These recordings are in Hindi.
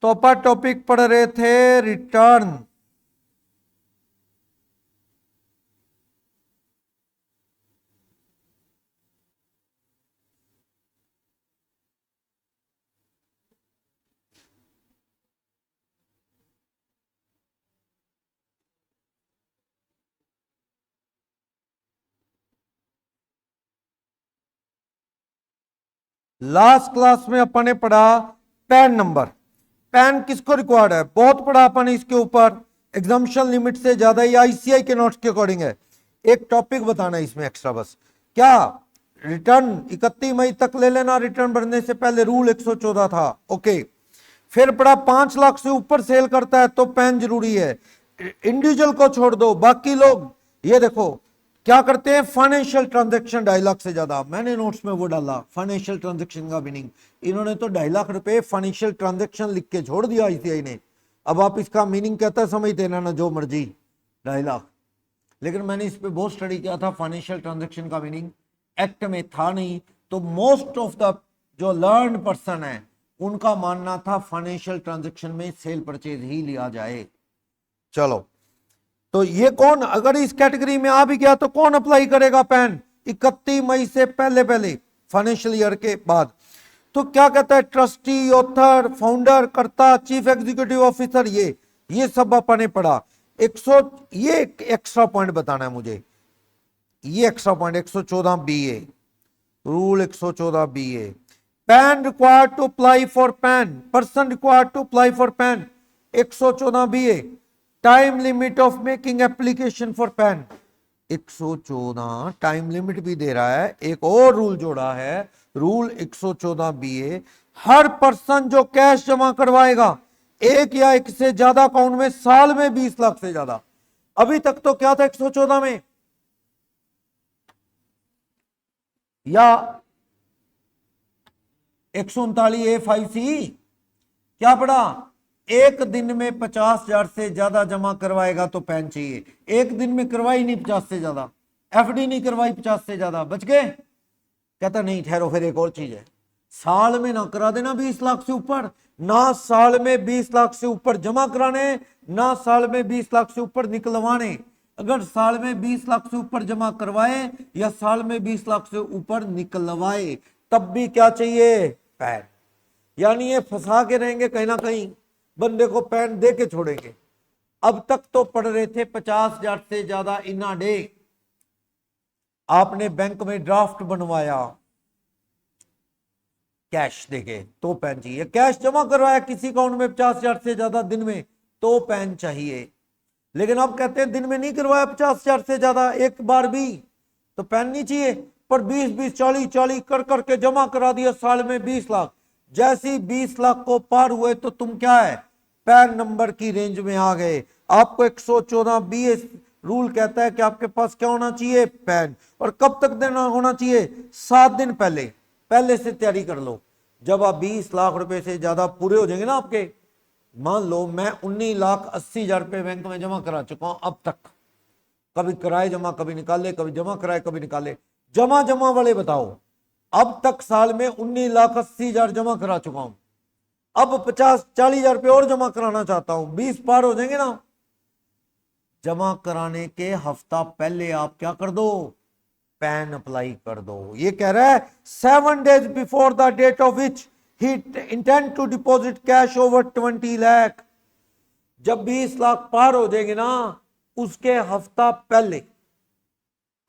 तो अपन टॉपिक पढ़ रहे थे रिटर्न। लास्ट क्लास में अपन ने पढ़ा पैन नंबर। पैन किसको रिक्वायर्ड है, बहुत पढ़ा अपन ने इसके ऊपर। एग्जामिशन लिमिट से ज्यादा ही आईसीआई के नोट्स के अकॉर्डिंग है। एक टॉपिक बताना है इसमें एक्स्ट्रा, बस क्या रिटर्न 31 मई तक ले लेना। रिटर्न भरने से पहले रूल 114 था। ओके, फिर पढ़ा 5 लाख से ऊपर सेल करता है तो पैन जरूरी है। इंडिविजुअल को छोड़ दो, बाकी लोग ये देखो क्या करते हैं, फाइनेंशियल ट्रांजैक्शन 2.5 लाख से ज्यादा। मैंने नोट्स में वो डाला फाइनेंशियल ट्रांजैक्शन का मीनिंग। इन्होंने तो 2.5 लाख रुपए फाइनेंशियल ट्रांजैक्शन लिख के छोड़ दिया आईसीआई ने। अब आप इसका मीनिंग कहता समझते ना जो मर्जी 2.5 लाख, लेकिन मैंने इस पे बहुत स्टडी किया था। फाइनेंशियल ट्रांजैक्शन का मीनिंग एक्ट में था नहीं, तो मोस्ट ऑफ द जो लर्न पर्सन है उनका मानना था फाइनेंशियल ट्रांजैक्शन में सेल परचेज ही लिया जाए। चलो, तो ये कौन अगर इस कैटेगरी में आ भी गया तो कौन अप्लाई करेगा पैन 31 मई से पहले पहले फाइनेंशियल ईयर के बाद। तो क्या कहता है, ट्रस्टी, ऑथर, फाउंडर, कर्ता, चीफ एग्जीक्यूटिव ऑफिसर, ये सब अपन ने पढ़ा। 100 ये एक्स्ट्रा पॉइंट बताना है मुझे, ये extra point 114 B A rule 114 B A. PAN required to apply for PAN, person required to apply for PAN 114 B A. Time limit of making application for PAN 114 time limit भी दे रहा है। एक और रूल जोड़ा है, रूल 114 बी ए। हर पर्सन जो कैश जमा करवाएगा एक या एक से ज्यादा अकाउंट में साल में 20 लाख से ज्यादा। अभी तक तो क्या था 114 में, या 139A5C क्या पढ़ा, एक दिन में 50,000 से ज्यादा जमा करवाएगा तो पैन चाहिए। एक दिन में करवाई नहीं 50 से ज्यादा, एफडी नहीं करवाई 50 से ज्यादा, बच गए। कहता नहीं ठहरो, फिर एक और चीज है, साल में ना करा देना 20 लाख से ऊपर, ना साल में 20 लाख से ऊपर जमा कराने, ना साल में 20 लाख से ऊपर निकलवाने। अगर साल में 20 लाख से ऊपर जमा करवाए या साल में 20 लाख से ऊपर निकलवाए तब भी क्या चाहिए, पैन। यानी ये फंसा के रहेंगे कहीं ना कहीं, बंदे को पैन दे के छोड़ेंगे। अब तक तो पढ़ रहे थे 50,000 से ज्यादा इन अ डे, आपने बैंक में ड्राफ्ट बनवाया कैश देके तो पैन चाहिए। कैश जमा करवाया किसी अकाउंट में 50,000 से ज्यादा दिन में तो पैन चाहिए। लेकिन अब कहते हैं दिन में नहीं करवाया 50,000 से ज्यादा एक बार भी तो पैन नहीं चाहिए, पर 20-20 40-40 कर करके जमा करा दिया साल में 20 लाख। जैसे 20 लाख को पार हुए तो तुम क्या है, पैन नंबर की रेंज में आ गए। आपको 114 बी रूल कहता है कि आपके पास क्या होना चाहिए, पैन। और कब तक देना होना चाहिए, 7 दिन पहले। पहले से तैयारी कर लो। जब आप 20 लाख रुपए से ज्यादा पूरे हो जाएंगे ना आपके, मान लो मैं 19,80,000 रुपए बैंक में जमा करा चुका हूं अब तक, कभी कराए जमा कभी निकाले, कभी जमा कराए कभी निकाले। जमा वाले बताओ, अब तक साल में 19,80,000 जमा करा चुका हूं, अब 50-40,000 रुपये और जमा कराना चाहता हूं, 20 पार हो जाएंगे ना। जमा कराने के हफ्ता पहले आप क्या कर दो, पैन अप्लाई कर दो। ये कह रहा है 7 days before the date of which he intend to deposit cash over 20 lakh. जब 20 लाख पार हो जाएंगे ना, उसके हफ्ता पहले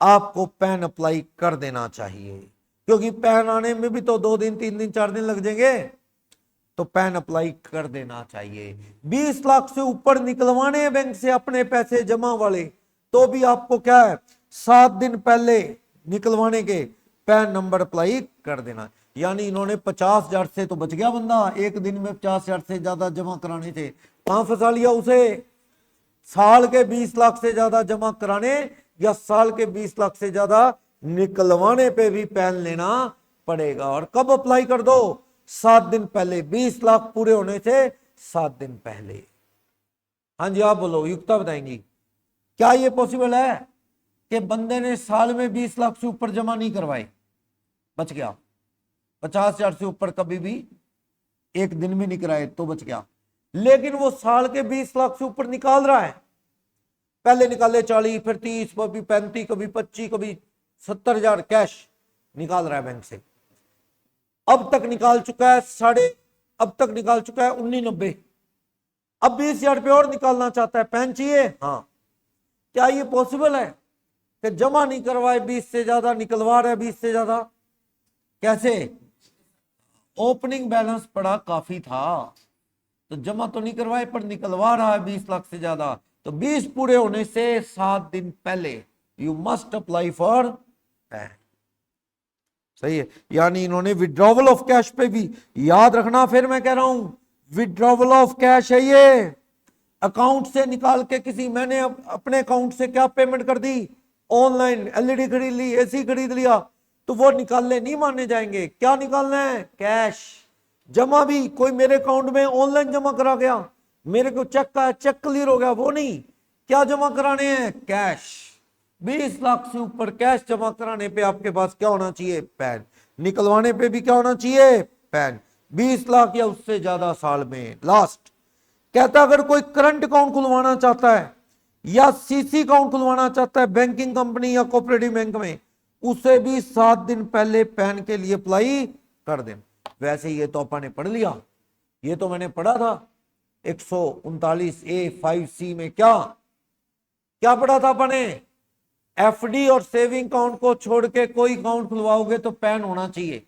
आपको पैन अप्लाई कर देना चाहिए, क्योंकि पैन आने में भी तो 2 दिन 3 दिन 4 दिन लग जाएंगे, तो पैन अप्लाई कर देना चाहिए। 20 लाख से ऊपर निकलवाने बैंक से अपने पैसे जमा वाले तो भी आपको क्या है, 7 दिन पहले निकलवाने के पैन नंबर अप्लाई कर देना। यानी इन्होंने 50,000 से तो बच गया बंदा, एक दिन में 50,000 से ज्यादा जमा कराने थे, कहां फंसा लिया उसे, साल के 20 लाख से ज्यादा जमा कराने या साल के 20 लाख से ज्यादा निकलवाने पे भी पैन लेना पड़ेगा। और कब अप्लाई कर दो, 7 दिन पहले, 20 लाख पूरे होने से 7 दिन पहले। हाँ जी आप बोलो, युक्ता बताएंगी क्या ये पॉसिबल है कि बंदे ने साल में 20 लाख से ऊपर जमा नहीं करवाए, बच गया, 50,000 से ऊपर कभी भी एक दिन में नहीं कराए तो बच गया, लेकिन वो साल के 20 लाख से ऊपर निकाल रहा है। पहले निकाले 40, फिर 30, कभी 35, कभी 25, कभी 70,000 कैश निकाल रहा है बैंक से। अब तक निकाल चुका है अब तक निकाल चुका है 1990। अब 20,000 रुपये और निकालना चाहता है, पैन चाहिए। हाँ, क्या ये पॉसिबल है कि जमा नहीं करवाए 20 से ज्यादा, निकलवा रहा है 20 से ज्यादा? कैसे? ओपनिंग बैलेंस पड़ा काफी था, तो जमा तो नहीं करवाए पर निकलवा रहा है 20 लाख से ज्यादा। तो 20 पूरे होने से 7 दिन पहले you must apply for pan. सही है, यानी इन्होंने विड्रॉवल ऑफ कैश पे भी याद रखना। फिर मैं कह रहा हूं विड्रॉवल ऑफ कैश है ये, अकाउंट से निकाल के मैंने अपने अकाउंट से क्या पेमेंट कर दी, ऑनलाइन एलईडी खरीद ली, एसी खरीद लिया, तो वो निकालने नहीं माने जाएंगे। क्या निकालना है? कैश। जमा भी कोई मेरे अकाउंट में ऑनलाइन जमा करा गया, मेरे को चेक का चेक क्लियर हो गया, वो नहीं। क्या जमा कराने हैं? कैश। 20 लाख से ऊपर कैश जमा कराने पे आपके पास क्या होना चाहिए? पैन। निकलवाने पे भी क्या होना चाहिए? पैन। 20 लाख या उससे ज्यादा साल में। लास्ट कहता अगर कोई करंट अकाउंट खुलवाना चाहता है या सीसी अकाउंट खुलवाना चाहता है बैंकिंग कंपनी या कोऑपरेटिव बैंक में, उसे भी 7 दिन पहले पैन के लिए अप्लाई कर दें। वैसे ये तो अपन ने पढ़ लिया, ये तो मैंने पढ़ा था 139A(5)(c) में। क्या क्या पढ़ा था अपन ने? एफडी और सेविंग अकाउंट को छोड़ के कोई अकाउंट खुलवाओगे तो पैन होना चाहिए।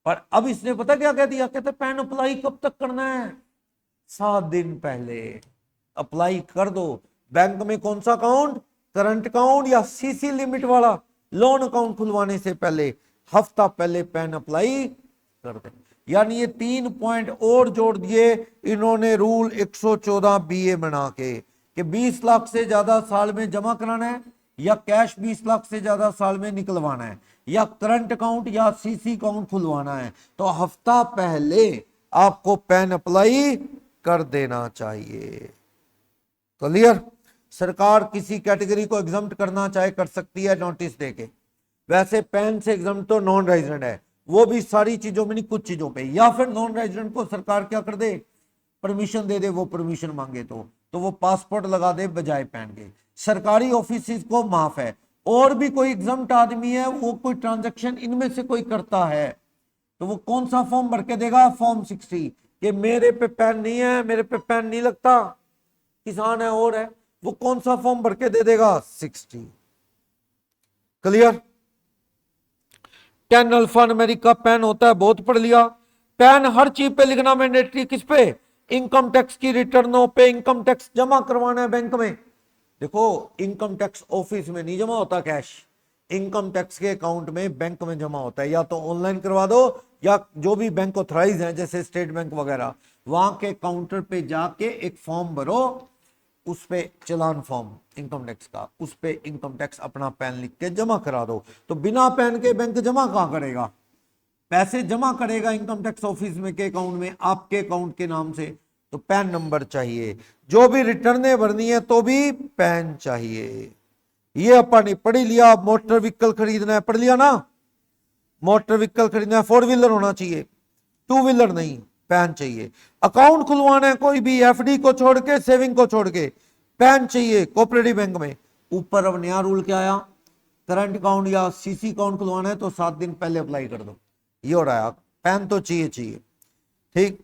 पर अब इसने पता क्या कह दिया, कहते पैन अप्लाई कब तक करना है? 7 दिन पहले अप्लाई कर दो। बैंक में कौन सा अकाउंट? करंट अकाउंट या सीसी लिमिट वाला? लोन अकाउंट खुलवाने से पहले हफ्ता पहले पैन अप्लाई कर दे। यानी ये 3 पॉइंट और जोड़ दिए इन्होंने रूल 114BA बना के, कि 20 लाख से ज्यादा साल में जमा कराना है या कैश 20 लाख से ज्यादा साल में निकलवाना है या करंट अकाउंट या सीसी अकाउंट खुलवाना है, तो हफ्ता पहले आपको पैन अप्लाई कर देना चाहिए। क्लियर? सरकार किसी कैटेगरी को एग्जम्प्ट करना चाहे कर सकती है नोटिस देके। वैसे पैन से एग्जम्प्ट तो नॉन रेजिडेंट है, वो भी सारी चीजों में नहीं, कुछ चीजों पे। या फिर नॉन रेजिडेंट को सरकार क्या कर दे, परमिशन दे दे, वो परमिशन मांगे तो वो पासपोर्ट लगा दे बजाय पैन के। सरकारी ऑफिस को माफ है। और भी कोई एग्जम्प्ट आदमी है, वो कोई ट्रांजैक्शन इनमें से कोई करता है, तो वो कौन सा फॉर्म भर के देगा? फॉर्म 60, कि मेरे पे पैन नहीं है, मेरे पे पैन नहीं लगता, किसान है और है, वो कौन सा फॉर्म भर के दे देगा? 60। क्लियर? 10 अल्फा न्यूमेरिक का पैन होता है, बहुत पढ़ लिया। पैन हर चीज पे लिखना मैंडेटरी। किस पे? इनकम टैक्स की रिटर्नों पे। इनकम टैक्स जमा करवाना है बैंक में। देखो, इनकम टैक्स ऑफिस में नहीं जमा होता कैश, इनकम टैक्स के अकाउंट में बैंक में जमा होता है। या तो ऑनलाइन करवा दो या जो भी बैंक ऑथराइज है जैसे स्टेट बैंक वगैरह, वहां के काउंटर पे जाके एक फॉर्म भरो, उस पे चालान फॉर्म इनकम टैक्स का, उस पे इनकम टैक्स अपना पैन लिख के जमा करा दो। तो बिना पैन के बैंक जमा कहां करेगा? पैसे जमा करेगा इनकम टैक्स ऑफिस में के अकाउंट में, आपके अकाउंट के नाम से, तो पैन नंबर चाहिए। जो भी रिटर्न भरनी है तो भी पैन चाहिए। ये अपन ने पढ़ लिया। मोटर व्हीकल खरीदना है, पढ़ लिया ना? मोटर व्हीकल खरीदना है, 4 व्हीलर होना चाहिए, 2 व्हीलर नहीं, पैन चाहिए। अकाउंट खुलवाना है कोई भी, एफडी को छोड़ के, सेविंग को छोड़ के, पैन चाहिए। कोऑपरेटिव बैंक में ऊपर अब नया रूल क्या आया, करंट अकाउंट या सीसी अकाउंट खुलवाना है तो 7 दिन पहले अप्लाई कर दो, ये हो रहा है। पैन तो चाहिए चाहिए, ठीक।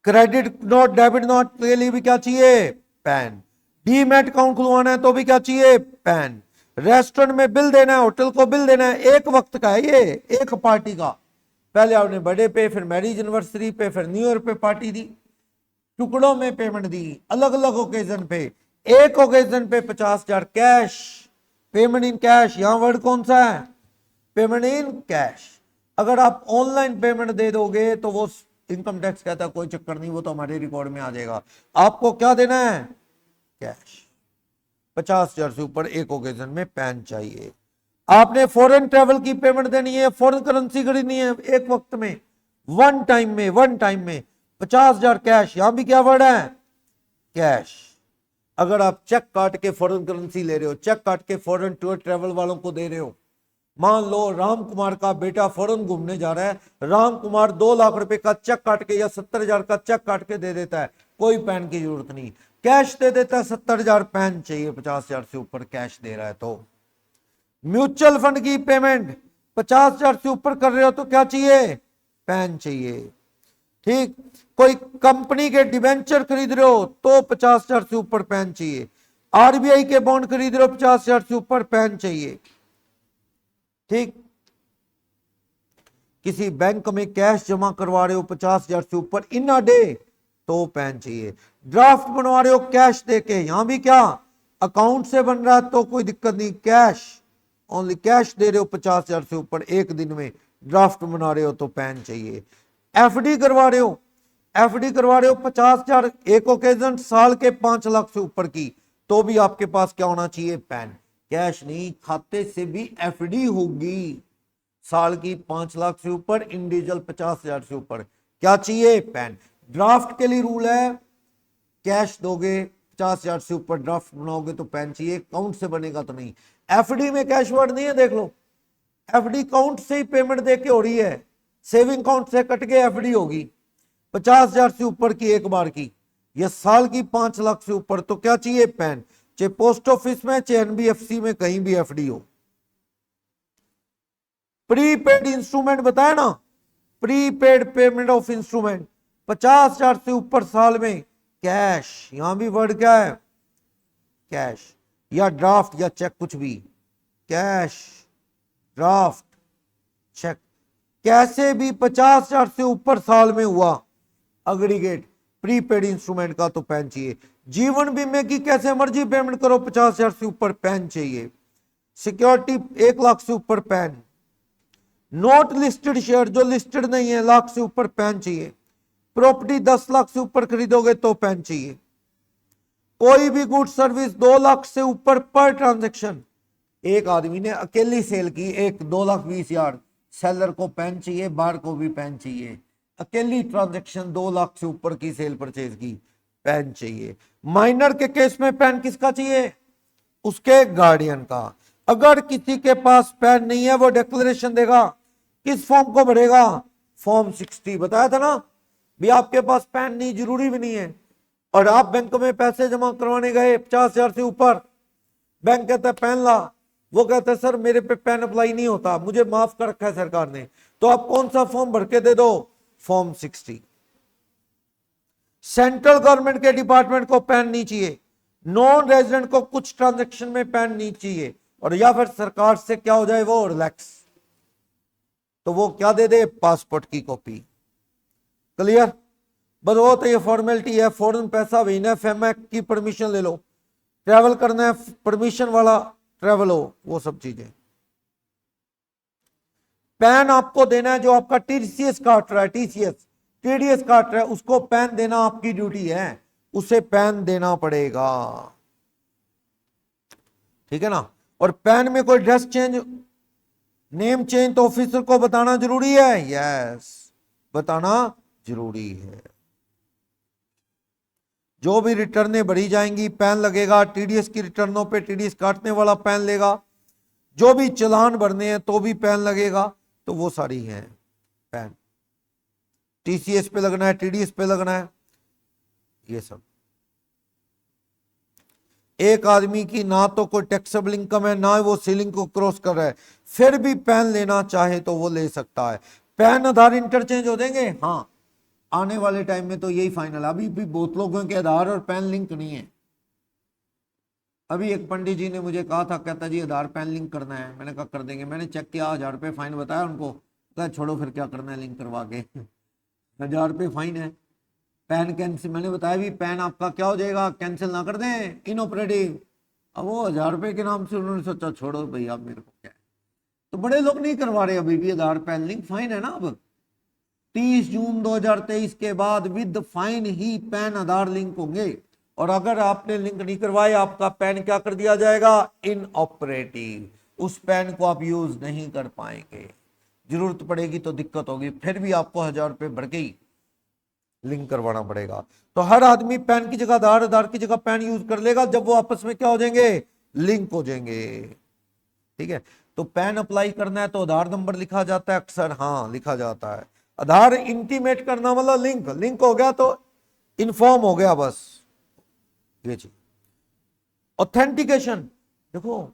क्रेडिट नोट, डेबिट नोट के लिए भी क्या चाहिए? पैन। डीमैट अकाउंट खुलवाना है तो भी क्या चाहिए? पैन। रेस्टोरेंट में बिल देना है, होटल को बिल देना है, एक वक्त का है ये, एक पार्टी का। पहले आपने बर्थडे पे, फिर मैरिज एनिवर्सरी पे, फिर न्यू ईयर पे पार्टी दी, टुकड़ों में पेमेंट दी, अलग अलग ओकेजन पे। एक ओकेजन पे 50,000 कैश, पेमेंट इन कैश। यहां वर्ड कौन सा है? Payment in cash. अगर आप ऑनलाइन पेमेंट दे दोगे तो वो इनकम टैक्स कहता है कोई चक्कर नहीं, वो तो हमारे रिकॉर्ड में आ जाएगा। आपको क्या देना है? कैश। 50,000 से ऊपर एक ओकेजन में पैन चाहिए। आपने फॉरेन ट्रेवल की पेमेंट देनी है, फॉरेन करेंसी खरीदनी है एक वक्त में, वन टाइम में 50,000 कैश। यहां भी क्या वर्ड है? कैश। अगर आप चेक काट के फॉरेन करेंसी ले रहे हो, चेक काट के फॉरेन टूर ट्रेवल वालों को दे रहे हो, मान लो राम कुमार का बेटा फॉरेन घूमने जा रहा है, राम कुमार 2 लाख रुपए का चेक काट के या 70,000 का चेक काट के दे देता है, कोई पैन की जरूरत नहीं, कैश दे देता है 70,000, पैन चाहिए 50,000 से ऊपर कैश दे रहा है तो। म्यूचुअल फंड की पेमेंट 50,000 से ऊपर कर रहे हो तो क्या चाहिए, पैन चाहिए। ठीक, कोई कंपनी के डिबेंचर खरीद रहे हो तो 50,000 से ऊपर पैन चाहिए, आरबीआई के बॉन्ड खरीद रहे हो 50,000 से ऊपर पैन चाहिए। ठीक, किसी बैंक में कैश जमा करवा रहे हो 50,000 से ऊपर इन अ डे तो पैन चाहिए। ड्राफ्ट बनवा रहे हो कैश देके, यहां भी क्या अकाउंट से बन रहा है तो कोई दिक्कत नहीं, कैश ओनली कैश दे रहे हो 50,000 से ऊपर एक दिन में, ड्राफ्ट बना रहे हो तो पैन चाहिए। एफडी करवा रहे हो, एफडी करवा रहे हो 50,000 एक ओकेजन साल के 5 लाख से ऊपर की, तो भी आपके पास क्या होना चाहिए, पैन। कैश नहीं, खाते से भी एफडी होगी, साल की 5 लाख से ऊपर, इंडिविजुअल 50,000 से ऊपर, क्या चाहिए, पैन। ड्राफ्ट के लिए रूल है, कैश दोगे 50,000 से ऊपर ड्राफ्ट बनाओगे तो पैन चाहिए, काउंट से बनेगा तो नहीं। एफडी में कैश वर्ड नहीं है, देख लो, एफडी काउंट से ही पेमेंट देके हो रही है, सेविंग काउंट से कट के एफडी होगी 50,000 से ऊपर की एक बार की, या साल की 5 लाख से ऊपर, तो क्या चाहिए, पैन। चाहे पोस्ट ऑफिस में चाहे एनबीएफसी में कहीं भी एफडी हो। प्रीपेड इंस्ट्रूमेंट बताया ना, प्रीपेड पेमेंट ऑफ इंस्ट्रूमेंट 50,000 से ऊपर साल में कैश, यहां भी वर्ड क्या है, कैश, या ड्राफ्ट या चेक, कुछ भी, कैश, ड्राफ्ट, चेक, कैसे भी 50,000 से ऊपर साल में हुआ अग्रीगेट प्रीपेड इंस्ट्रूमेंट का तो पैन चाहिए। जीवन बीमे की कैसे मर्जी पेमेंट करो 50,000 से ऊपर पैन चाहिए। सिक्योरिटी 1 लाख से ऊपर पैन। नॉट लिस्टेड शेयर जो लिस्टेड नहीं है लाख से ऊपर पैन चाहिए। प्रॉपर्टी 10 लाख से ऊपर खरीदोगे तो पैन चाहिए। कोई भी गुड सर्विस 2 लाख से ऊपर पर ट्रांजैक्शन, एक आदमी ने अकेली सेल की, एक 2,20,000, सेलर को पैन चाहिए, बार को भी पैन चाहिए। अकेली ट्रांजैक्शन 2 लाख से ऊपर की सेल परचेज की, पैन चाहिए। माइनर के केस में पैन किसका चाहिए, उसके गार्डियन का। अगर किसी के पास पैन नहीं है वो डिक्लेरेशन देगा, किस फॉर्म को भरेगा, फॉर्म 60, बताया था ना भी आपके पास पैन नहीं, जरूरी भी नहीं है, और आप बैंक में पैसे जमा करवाने गए 50,000 से ऊपर, बैंक कहता है पैन ला, वो कहता है सर मेरे पे पैन अप्लाई नहीं होता, मुझे माफ कर रखा है सरकार ने, तो आप कौन सा फॉर्म भर के दे दो, फॉर्म 60। सेंट्रल गवर्नमेंट के डिपार्टमेंट को पैन नहीं चाहिए, नॉन रेजिडेंट को कुछ ट्रांजैक्शन में पैन नहीं चाहिए, और या फिर सरकार से क्या हो जाए वो रिलैक्स, तो वो क्या दे दे, पासपोर्ट की कॉपी। क्लियर, बस वो तो ये फॉर्मेलिटी है, फॉरेन पैसा भेजना है, फेमैक की परमिशन ले लो, ट्रैवल करना है परमिशन वाला ट्रैवल हो, वो सब चीजें। पैन आपको देना है, जो आपका टीसीएस काट रहा है, टीडीएस काट रहा है, उसको पैन देना आपकी ड्यूटी है, उसे पैन देना पड़ेगा, ठीक है ना। और पैन में कोई ड्रेस चेंज, नेम चेंज तो ऑफिसर को बताना जरूरी है, यस बताना जरूरी है। जो भी रिटर्नें भरी जाएंगी पैन लगेगा, टीडीएस की रिटर्नों पे टीडीएस काटने वाला पैन लेगा, जो भी चालान भरने हैं तो भी पैन लगेगा, तो वो सारी हैं पैन। टीसीएस पे लगना है, टीडीएस पे लगना है, ये सब। एक आदमी की ना तो कोई टैक्सेबल इनकम है, ना वो सीलिंग को क्रॉस कर रहा है, फिर भी पैन लेना चाहे तो वो ले सकता है। पैन आधार इंटरचेंज हो देंगे, हाँ आने वाले टाइम में तो यही फाइनल। अभी भी बहुत लोगों के आधार और पैन लिंक नहीं है। अभी एक पंडित जी ने मुझे कहा था, कहता जी आधार पैन लिंक करना है, मैंने कहा कर देंगे। मैंने चेक किया 1,000 रुपये फाइन बताया उनको, कहा छोड़ो फिर क्या करना है लिंक करवा के 1,000 रुपये फाइन है। पैन कैंसिल, मैंने बताया भी पैन आपका क्या हो जाएगा, कैंसिल ना कर दें, इनऑपरेटिव। अब वो 1,000 रुपये के नाम से उन्होंने सोचा छोड़ो भाई आप मेरे को क्या है, तो बड़े लोग नहीं करवा रहे अभी भी आधार पैन लिंक। फाइन है ना, अब 30 जून 2023 के बाद with fine he pan Aadhaar link होंगे, और अगर आपने लिंक नहीं करवाए आपका पैन क्या कर दिया जाएगा, इनऑपरेटिव, उस पैन को आप यूज नहीं कर पाएंगे, जरूरत पड़ेगी तो दिक्कत होगी, फिर भी आपको 1,000 रुपये भर के ही लिंक करवाना पड़ेगा। तो हर आदमी पैन की जगह आधार, आधार की जगह पैन यूज कर लेगा जब वो आपस में क्या हो जाएंगे, लिंक हो जाएंगे, ठीक है। तो पैन अप्लाई करना है तो आधार नंबर लिखा जाता है अक्सर, हाँ लिखा जाता है। आधार इंटीमेट करना मतलब लिंक, लिंक हो गया तो इन्फॉर्म हो गया बस, ये चीज। ऑथेंटिकेशन, देखो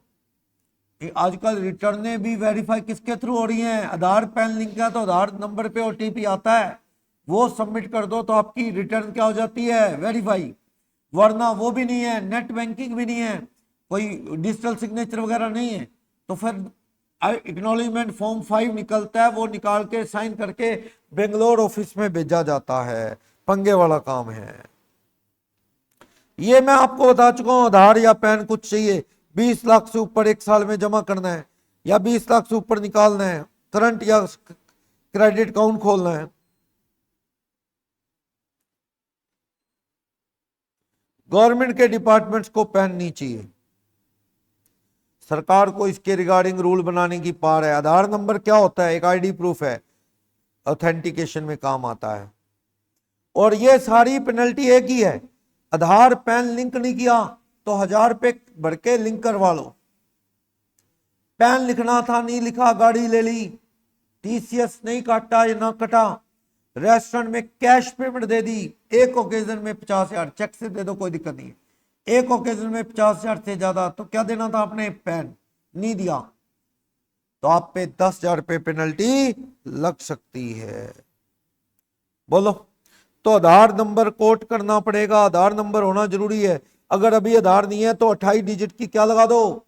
आजकल रिटर्ने भी वेरीफाई किसके थ्रू हो रही हैं, आधार पैन लिंक है तो आधार नंबर पे ओटीपी आता है, वो सबमिट कर दो तो आपकी रिटर्न क्या हो जाती है, वेरीफाई। वरना वो भी नहीं है, नेट बैंकिंग भी नहीं है, कोई डिजिटल सिग्नेचर वगैरह नहीं है, तो फिर एक्नॉलेजमेंट फॉर्म 5 निकलता है, वो निकाल के साइन करके बेंगलोर ऑफिस में भेजा जाता है, पंगे वाला काम है। ये मैं आपको बता चुका हूं, आधार या पैन कुछ चाहिए, 20 लाख से ऊपर एक साल में जमा करना है या 20 लाख से ऊपर निकालना है, करंट या क्रेडिट अकाउंट खोलना है। गवर्नमेंट के डिपार्टमेंट्स को पैन नहीं चाहिए, सरकार को इसके रिगार्डिंग रूल बनाने की पावर है। आधार नंबर क्या होता है, एक आईडी प्रूफ है, ऑथेंटिकेशन में काम आता है। और ये सारी पेनल्टी एक ही है, आधार पैन लिंक नहीं किया तो 1000 रुपये भर के लिंक करवा लो। पैन लिखना था नहीं लिखा, गाड़ी ले ली, टीसीएस नहीं काटा या ना कटा, रेस्टोरेंट में कैश पेमेंट दे दी, एक ओकेजन में 50,000, चेक से दे दो कोई दिक्कत नहीं है, एक ओकेजन में 50,000 से ज्यादा तो क्या देना था आपने, पैन नहीं दिया तो आप पे 10,000 रुपये पेनल्टी लग सकती है। बोलो, तो आधार नंबर कोट करना पड़ेगा, आधार नंबर होना जरूरी है। अगर अभी आधार नहीं है तो 28 डिजिट की क्या लगा दो,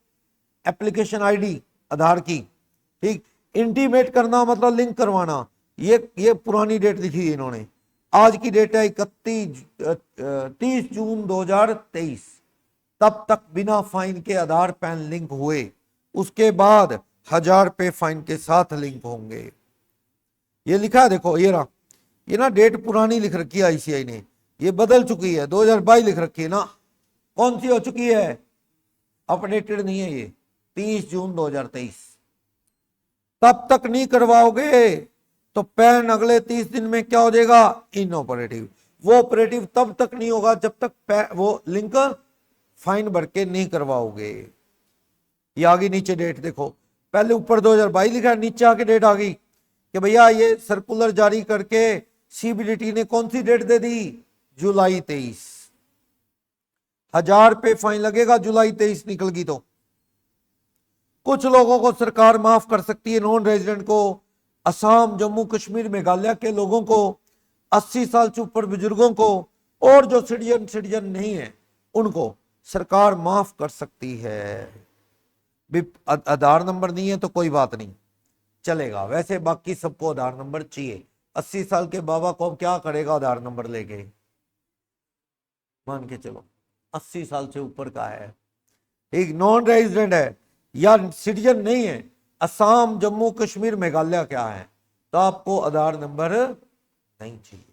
एप्लीकेशन आईडी आधार की, ठीक। इंटीमेट करना मतलब लिंक करवाना, ये पुरानी डेट लिखी है इन्होंने, आज की डेट है 30 जून 2023, तब तक बिना फाइन के आधार पैन लिंक हुए, उसके बाद 1000 रुपये फाइन के साथ लिंक होंगे। ये लिखा है देखो, ये रहा, ये ना डेट पुरानी लिख रखी है आईसीआई ने, ये बदल चुकी है, 2022 लिख रखी है ना, कौन सी हो चुकी है, अपडेटेड नहीं है ये, 30 जून 2023। तब तक नहीं करवाओगे तो पैन अगले 30 दिन में क्या हो जाएगा, इनऑपरेटिव। वो ऑपरेटिव तब तक नहीं होगा जब तक वो लिंक फाइन भर के नहीं करवाओगे। ये आगे नीचे डेट देखो, पहले ऊपर 2022 लिखा है, नीचे आके डेट आ गई कि भैया ये सर्कुलर जारी करके सीबीडीटी ने कौन सी डेट दे दी, जुलाई 23, 1000 रुपये फाइन लगेगा, जुलाई 23 निकल गई तो। कुछ लोगों को सरकार माफ कर सकती है, नॉन रेजिडेंट को, असम, जम्मू कश्मीर, मेघालय के लोगों को, 80 साल से ऊपर बुजुर्गों को, और जो सिटीजन नहीं है उनको सरकार माफ कर सकती है। आधार नंबर नहीं है तो कोई बात नहीं, चलेगा। वैसे बाकी सबको आधार नंबर चाहिए। 80 साल के बाबा को क्या करेगा आधार नंबर लेके, मान के चलो 80 साल से ऊपर का है, एक नॉन रेजिडेंट है या सिटीजन नहीं है, असम, जम्मू कश्मीर, मेघालय क्या है, तो आपको आधार नंबर नहीं चाहिए।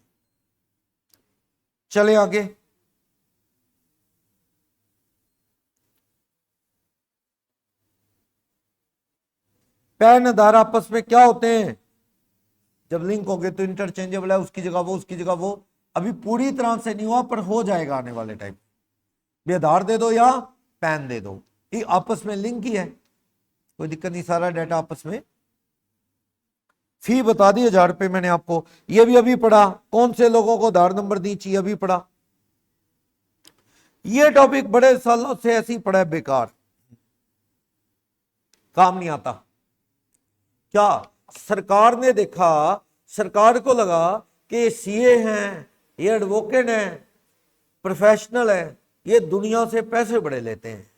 चले आगे, पैन आधार आपस में क्या होते हैं, जब लिंक होंगे तो इंटरचेंजेबल है, उसकी जगह वो, उसकी जगह वो, अभी पूरी तरह से नहीं हुआ पर हो जाएगा आने वाले टाइम। भी आधार दे दो या पैन दे दो, ये आपस में लिंक ही है, कोई दिक्कत नहीं, सारा डाटा आपस में। फी बता दी 1000 रुपये मैंने आपको, ये भी अभी पढ़ा, कौन से लोगों को आधार नंबर नहीं चाहिए अभी पढ़ा। ये टॉपिक बड़े सालों से ऐसे ही पड़ा है, बेकार, काम नहीं आता। क्या सरकार ने देखा, सरकार को लगा कि सीए हैं, ये एडवोकेट हैं, प्रोफेशनल है, ये दुनिया से पैसे बड़े लेते हैं,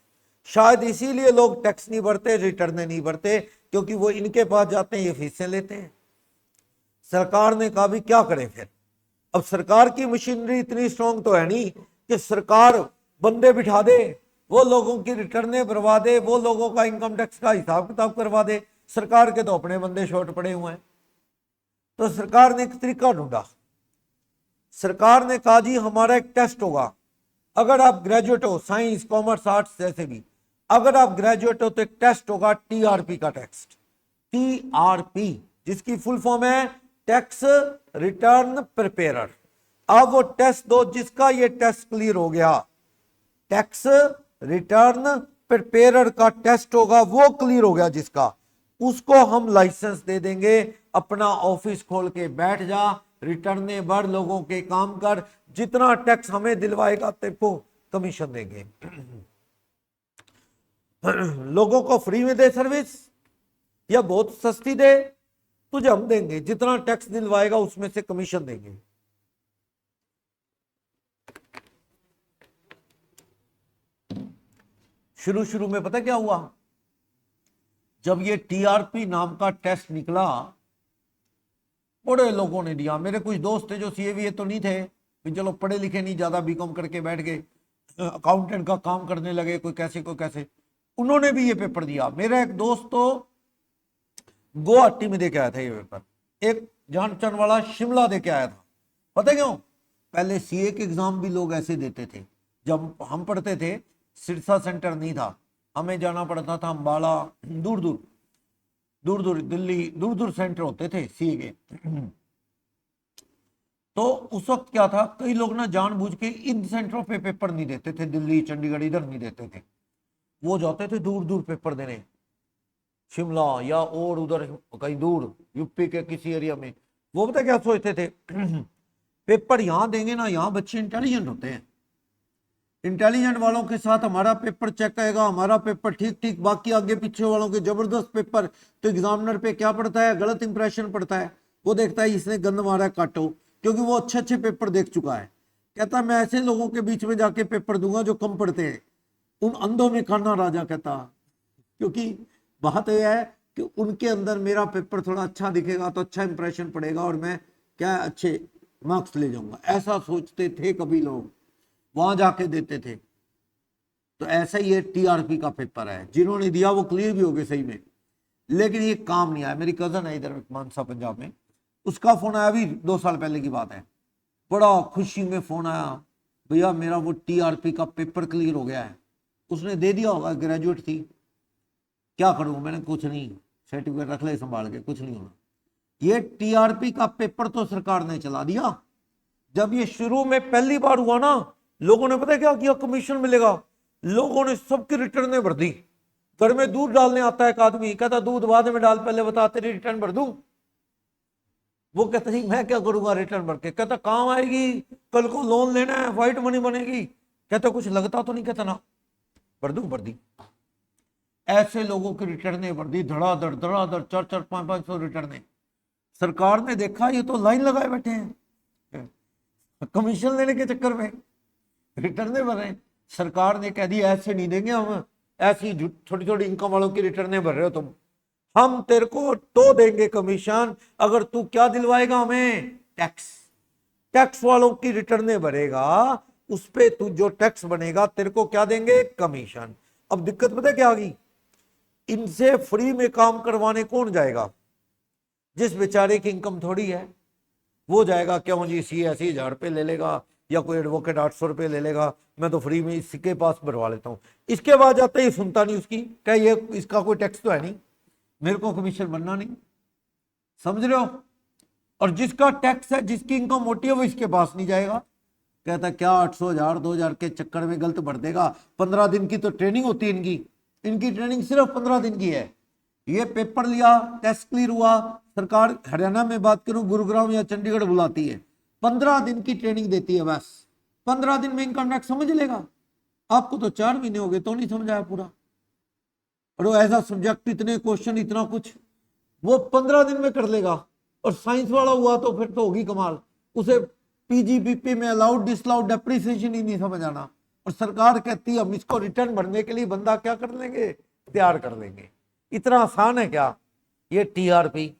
शायद इसीलिए लोग टैक्स नहीं भरते, रिटर्न नहीं भरते, क्योंकि वो इनके पास जाते हैं, ये फीसें लेते हैं। सरकार ने कहा भी क्या करें फिर, अब सरकार की मशीनरी इतनी स्ट्रांग तो है नहीं कि सरकार बंदे बिठा दे, वो लोगों की रिटर्नें भरवा दे, वो लोगों का इनकम टैक्स का हिसाब किताब करवा दे। सरकार के तो अपने बंदे शॉर्ट पड़े हुए हैं। तो सरकार ने एक तरीका ढूंढा, सरकार ने कहा जी हमारा एक टेस्ट होगा, अगर आप ग्रेजुएट हो, साइंस, कॉमर्स, आर्ट्स जैसे भी, अगर आप ग्रेजुएट हो तो एक टेस्ट होगा टीआरपी का टेस्ट, टीआरपी जिसकी फुल फॉर्म है टैक्स रिटर्न प्रिपेरर। अब वो टेस्ट दो, जिसका ये टेस्ट क्लियर हो गया, टैक्स रिटर्न प्रिपेयर का टेस्ट होगा, वो क्लियर हो गया जिसका, उसको हम लाइसेंस दे देंगे, अपना ऑफिस खोल के बैठ जा, रिटर्न भर, लोगों के काम कर, जितना टैक्स हमें दिलवाएगा तेरे को कमीशन देंगे। लोगों को फ्री में दे सर्विस या बहुत सस्ती दे, तुझे हम देंगे, जितना टैक्स दिलवाएगा उसमें से कमीशन देंगे। शुरू शुरू में पता क्या हुआ, जब ये टीआरपी नाम का टेस्ट निकला, बड़े लोगों ने दिया। मेरे कुछ दोस्त थे जो सीए तो नहीं थे, चलो पढ़े लिखे नहीं ज्यादा, बीकॉम करके बैठ गए, अकाउंटेंट का काम करने लगे, कोई कैसे, उन्होंने भी ये पेपर दिया। मेरा एक दोस्त तो गुवाहाटी में दे के आया था ये पेपर, एक जान पहचान वाला शिमला दे के आया था। पता क्यों? पहले सीए के एग्जाम भी लोग ऐसे देते थे। जब हम पढ़ते थे सिरसा सेंटर नहीं था, हमें जाना पड़ता था अम्बाला, दूर दूर दिल्ली, दूर सेंटर होते थे सीए के। तो उस वक्त क्या था, कई लोग ना जानबूझ के इन सेंटरों पे पेपर नहीं देते थे, दिल्ली चंडीगढ़ इधर नहीं देते थे, वो जाते थे दूर पेपर देने, शिमला या और उधर कहीं दूर यूपी के किसी एरिया में। वो पता क्या सोचते थे, पेपर यहां देंगे ना, यहां बच्चे इंटेलिजेंट होते हैं, इंटेलिजेंट वालों के साथ हमारा पेपर चेक आएगा, हमारा पेपर ठीक, बाकी आगे पीछे वालों के जबरदस्त पेपर। तो एग्जामिनर पे क्या पड़ता है, गलत इंप्रेशन पड़ता है, वो देखता है इसने गंद मारा काटो, क्योंकि वो अच्छे पेपर देख चुका है। कहता मैं ऐसे लोगों के बीच में जाके पेपर दूंगा जो कम पढ़ते हैं, उन अंधों में खाना राजा कहता, क्योंकि बात यह है कि उनके अंदर मेरा पेपर थोड़ा अच्छा दिखेगा तो अच्छा इंप्रेशन पड़ेगा और मैं क्या अच्छे मार्क्स ले जाऊंगा, ऐसा सोचते थे कभी लोग, वहां जाके देते थे। तो ऐसा ही ये टीआरपी का पेपर है, जिन्होंने दिया वो क्लियर भी हो गए सही में, लेकिन ये काम नहीं आया। मेरी कजन है इधर मानसा पंजाब में, उसका फोन आया, अभी 2 साल पहले की बात है, बड़ा खुशी में फोन आया, भैया मेरा वो टीआरपी का पेपर क्लियर हो गया है। उसने दे दिया होगा, ग्रेजुएट थी, क्या करूं मैंने, कुछ नहीं, सर्टिफिकेट रख ले संभाल के, कुछ नहीं होना। ये टीआरपी का पेपर तो सरकार ने चला दिया। जब ये शुरू में पहली बार हुआ ना, लोगों ने पता क्या किया, कमीशन मिलेगा, लोगों ने सबकी रिटर्न भर दी। घर में दूध डालने आता है एक आदमी, कहता दूध बाद में डाल, पहले बता तेरी रिटर्न भर दूं। वो कहता नहीं मैं क्या करूंगा रिटर्न भर के, कहता काम आएगी, कल को लोन लेना है, व्हाइट मनी बनेगी, कहता कुछ लगता तो नहीं, कहता ना भर दूं, भर दी। ऐसे लोगों की रिटर्न भर दी, धड़ाधड़ 400-500 रिटर्न। सरकार ने देखा ये तो लाइन लगाए बैठे हैं कमीशन लेने के चक्कर में, रिटर्न भर रहे हैं। सरकार ने कह दी ऐसे नहीं देंगे हम, ऐसी छोटी इनकम वालों की रिटर्न भर रहे हो तुम, हम तेरे को तो देंगे कमीशन अगर तू क्या दिलवाएगा हमें, टैक्स वालों की रिटर्न भरेगा, उस पे तू जो टैक्स बनेगा तेरे को क्या देंगे, कमीशन। अब दिक्कत पता क्या आ गई, इनसे फ्री में काम करवाने कौन जाएगा, जिस बेचारे की इनकम थोड़ी है वो जाएगा, क्यों जी सी ऐसी 1000 रुपये ले लेगा, या कोई एडवोकेट 800 रुपये ले लेगा, मैं तो फ्री में इसके पास भरवा लेता हूं। इसके बाद जाते ही सुनता नहीं उसकी, क्या ये इसका कोई टैक्स तो है नहीं, मेरे को कमीशन बनना नहीं, समझ रहे हो। और जिसका टैक्स है, जिसकी इनकम मोटी है, वो इसके पास नहीं जाएगा, कहता क्या 800 1000 2000 के चक्कर में गलत भर देगा। 15 दिन की तो ट्रेनिंग होती है इनकी ट्रेनिंग सिर्फ 15 दिन की है। ये पेपर लिया, टेस्ट क्लियर हुआ, सरकार हरियाणा में बात करूं, गुरुग्राम या चंडीगढ़ बुलाती है, 15 दिन की ट्रेनिंग देती है, बस 15 दिन में इनकम टैक्स समझ लेगा। आपको तो 4 महीने हो गए तो नहीं समझ आया पूरा, और ऐसा सब्जेक्ट, इतने क्वेश्चन, इतना कुछ, वो 15 दिन में कर लेगा। और साइंस वाला हुआ तो फिर तो होगी कमाल, उसे पीजीबीपी में अलाउड डिसअलाउड डेप्रिसिएशन ही नहीं समझ आना, और सरकार कहती है हम इसको रिटर्न भरने के लिए बंदा क्या कर लेंगे, तैयार कर लेंगे। इतना आसान है क्या ये टीआरपी।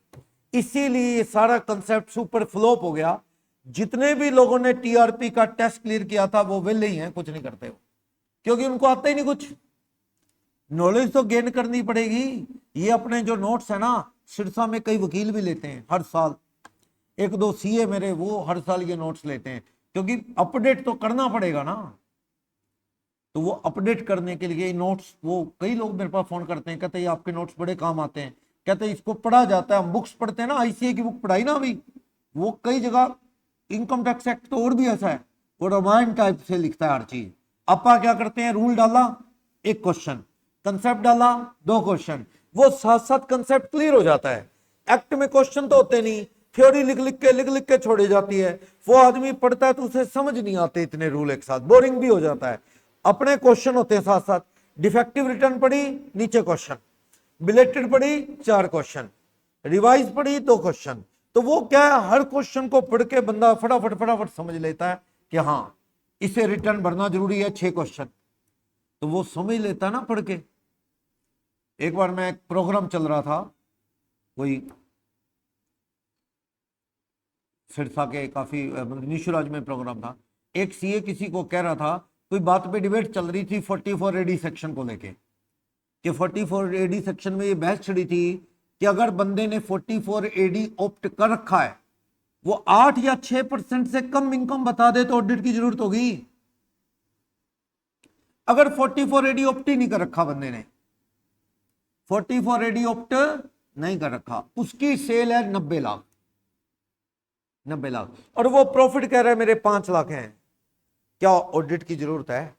इसीलिए सारा कंसेप्ट सुपर फ्लॉप हो गया। जितने भी लोगों ने टीआरपी का टेस्ट क्लियर किया था वो वेले ही हैं, कुछ नहीं करते हो, क्योंकि उनको आता ही नहीं कुछ। नॉलेज तो गेन करनी पड़ेगी। ये अपने जो नोट्स है ना, सिरसा में कई वकील भी लेते हैं हर साल, 1-2 सीए मेरे वो हर साल ये नोट्स लेते हैं, क्योंकि अपडेट तो करना पड़ेगा ना। तो वो अपडेट करने के लिए नोट्स, वो कई लोग मेरे पास फोन करते हैं, कहते हैं आपके नोट्स बड़े काम आते हैं, कहते हैं इसको पढ़ा जाता है, हम बुक्स पढ़ते हैं ना, आईसीए की बुक पढ़ाई ना अभी, वो कई जगह इनकम टैक्स एक्ट तो और भी ऐसा है, वो रामायण टाइप से लिखता है हर चीज। अपा क्या करते हैं, रूल डाला, एक क्वेश्चन, कंसेप्ट डाला, 2 क्वेश्चन, वो साथ साथ कंसेप्ट क्लियर हो जाता है। एक्ट में क्वेश्चन तो होते नहीं, थ्योरी लिख लिख के छोड़ी जाती है, वो आदमी पढ़ता है तो उसे समझ नहीं आते इतने रूल एक साथ, बोरिंग भी हो जाता है। अपने क्वेश्चन होते हैं साथ साथ, डिफेक्टिव रिटर्न पढ़ी, नीचे क्वेश्चन, बिलेटेड पढ़ी 4 क्वेश्चन, रिवाइज पढ़ी 2 क्वेश्चन। तो वो क्या है, हर क्वेश्चन को पढ़ के बंदा फटाफट फटाफट समझ लेता है कि हाँ इसे रिटर्न भरना जरूरी है, 6 क्वेश्चन, तो वो समझ लेता ना पढ़ के। एक बार मैं एक प्रोग्राम चल रहा था, कोई सिरसा के काफी निशुराज में प्रोग्राम था, एक सीए किसी को कह रहा था, कोई बात पे डिबेट चल रही थी 44 एडी सेक्शन को लेके, कि 44 एडी सेक्शन में ये बहस छिड़ी थी कि अगर बंदे ने 44 एडी ऑप्ट कर रखा है, वो 8 या 6% से कम इनकम बता दे तो ऑडिट की जरूरत होगी। अगर 44 एडी ऑप्ट ही नहीं कर रखा बंदे ने, 44 एडी ऑप्ट नहीं कर रखा, उसकी सेल है 90 लाख, 90 लाख, और वो प्रॉफिट कह रहा है मेरे 5 लाख हैं, क्या ऑडिट की जरूरत है?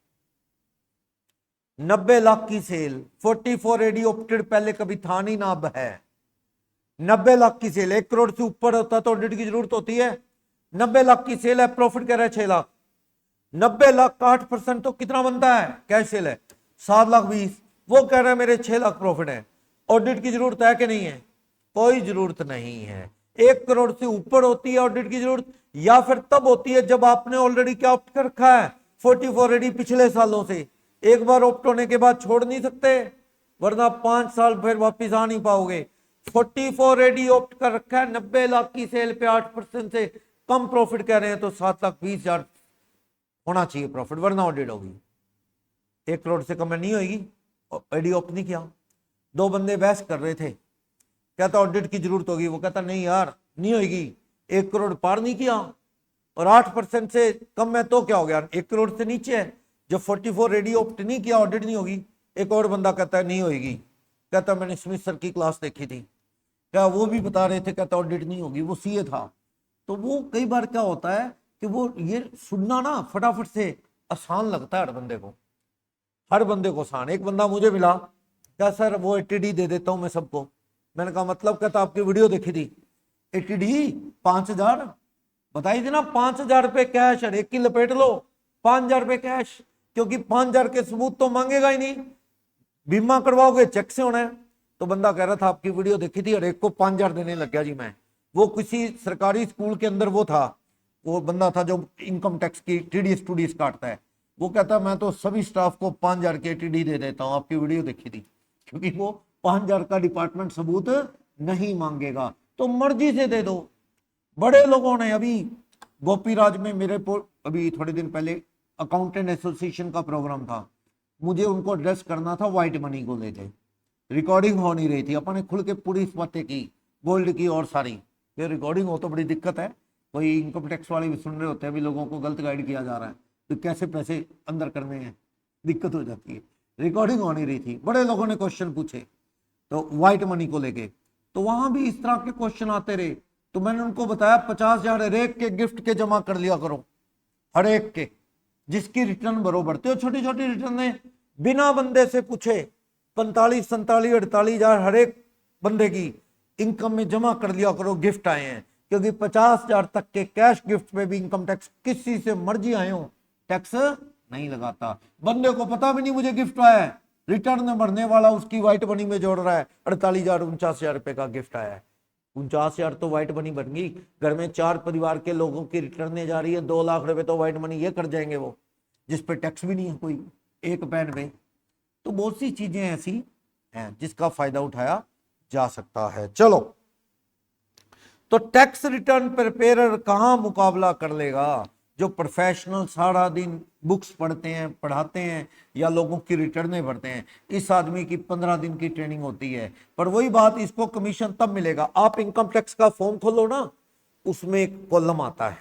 90 लाख की सेल, 44 एडी ऑप्टेड पहले कभी था नहीं ना अब है। 90 लाख की सेल, 1 करोड़ से ऊपर होता तो ऑडिट की जरूरत होती है। 90 लाख की सेल है, प्रॉफिट कह रहा है 6 लाख, 90 लाख का 8% तो कितना बनता है? कैश सेल है 7 लाख 20, वो कह रहा है मेरे 6 लाख प्रॉफिट है, ऑडिट की जरूरत है कि नहीं है? कोई जरूरत नहीं है। 1 करोड़ से ऊपर होती है ऑडिट की जरूरत, या फिर तब होती है जब आपने ऑलरेडी क्या ऑप्ट कर रखा है, 44 एडी पिछले सालों से, एक बार ऑप्ट होने के बाद छोड़ नहीं सकते, वरना 5 साल फिर वापिस आ नहीं पाओगे। 44 एडी ऑप्ट कर रखा है, 90 लाख की सेल पे 8% से कम प्रॉफिट कह रहे हैं, तो 7 लाख 20 हजार होना चाहिए प्रॉफिट, वरना ऑडिट होगी। 1 करोड़ से कम नहीं होगी, एडी ऑप्ट नहीं किया। 2 बंदे बहस कर रहे थे, कहता ऑडिट की जरूरत होगी, वो कहता नहीं यार नहीं होगी, 1 करोड़ पार नहीं किया और 8% से कम है तो क्या हो गया, 1 करोड़ से नीचे है, जब 44 एडी ऑप्ट नहीं किया ऑडिट नहीं होगी। एक और बंदा कहता है नहीं होगी, कहता मैंने स्मिथ सर की क्लास देखी थी, क्या वो भी बता रहे थे, कहता ऑडिट नहीं होगी, वो सीए था। तो वो कई बार क्या होता है कि वो ये सुनना ना फटाफट से आसान लगता है हर बंदे को, हर बंदे को आसान। एक बंदा मुझे मिला, क्या सर वो एटीडी दे देता हूं मैं सबको, मैंने कहा मतलब, कहता आपकी वीडियो देखी थी, एटीडी 5000 बताई थी ना, 5000 रुपए कैश, हर एक की लपेट लो, 5000 रुपए कैश, क्योंकि 5000 के सबूत तो मांगेगा ही नहीं, बीमा करवाओगे चेक से होना है। तो बंदा कह रहा था आपकी वीडियो देखी थी, हर एक को 5000 देने लग गया जी मैं। वो किसी सरकारी स्कूल के अंदर वो था, वो बंदा था जो इनकम टैक्स की टीडीएस टूडीएस काटता है, वो कहता मैं तो सभी स्टाफ को 5000 के टीडी दे देता हूं, आपकी वीडियो देखी थी, क्योंकि वो 5000 का डिपार्टमेंट सबूत नहीं मांगेगा, तो मर्जी से दे दो। बड़े लोगों ने, अभी गोपीराज में मेरे अभी थोड़े दिन पहले अकाउंटेंट एसोसिएशन का प्रोग्राम था, मुझे उनको एड्रेस करना था व्हाइट मनी को लेके, रिकॉर्डिंग हो नहीं रही थी, अपन ने खुल के पूरी बातें की, गोल्ड की और सारी, फिर रिकॉर्डिंग हो तो बड़ी दिक्कत है, कोई इनकम टैक्स वाले भी सुन रहे होते हैं, अभी लोगों को गलत गाइड किया जा रहा है, तो कैसे पैसे अंदर करने हैं, दिक्कत हो जाती है। रिकॉर्डिंग हो नहीं रही थी, बड़े लोगों ने क्वेश्चन पूछे तो व्हाइट मनी को लेके, तो वहां भी इस तरह के क्वेश्चन आते रहे, तो मैंने उनको बताया 50,000 हर एक के गिफ्ट के जमा कर लिया करो, हर एक के, जिसकी रिटर्न बरोबर, तो छोटी छोटी रिटर्न है, बिना बंदे से पूछे 45, 47, 48,000 हर एक बंदे की इनकम में जमा कर लिया करो, गिफ्ट आए हैं, क्योंकि 50,000 तक के कैश गिफ्ट में भी इनकम टैक्स किसी से मर्जी आए हो टैक्स नहीं लगाता। बंदे को पता भी नहीं मुझे गिफ्ट आया है, रिटर्न भरने वाला उसकी व्हाइट मनी में जोड़ रहा है, 48,000 49,000 रुपए का गिफ्ट आया है, 49,000 तो व्हाइट मनी बन गई, घर में 4 परिवार के लोगों की रिटर्न जा रही है, 2 लाख रुपए तो व्हाइट मनी ये कर जाएंगे वो, जिस पे टैक्स भी नहीं है कोई एक पैन पे। तो बहुत सी चीजें ऐसी हैं जिसका फायदा उठाया जा सकता है। चलो, तो टैक्स रिटर्न प्रिपेरर कहां मुकाबला कर लेगा? जो प्रोफेशनल सारा दिन बुक्स पढ़ते हैं, पढ़ाते हैं, या लोगों की रिटर्नें भरते हैं, इस आदमी की 15 दिन की ट्रेनिंग होती है, पर वही बात, इसको कमीशन तब मिलेगा, आप इनकम टैक्स का फॉर्म खोलो ना, उसमें एक कॉलम आता है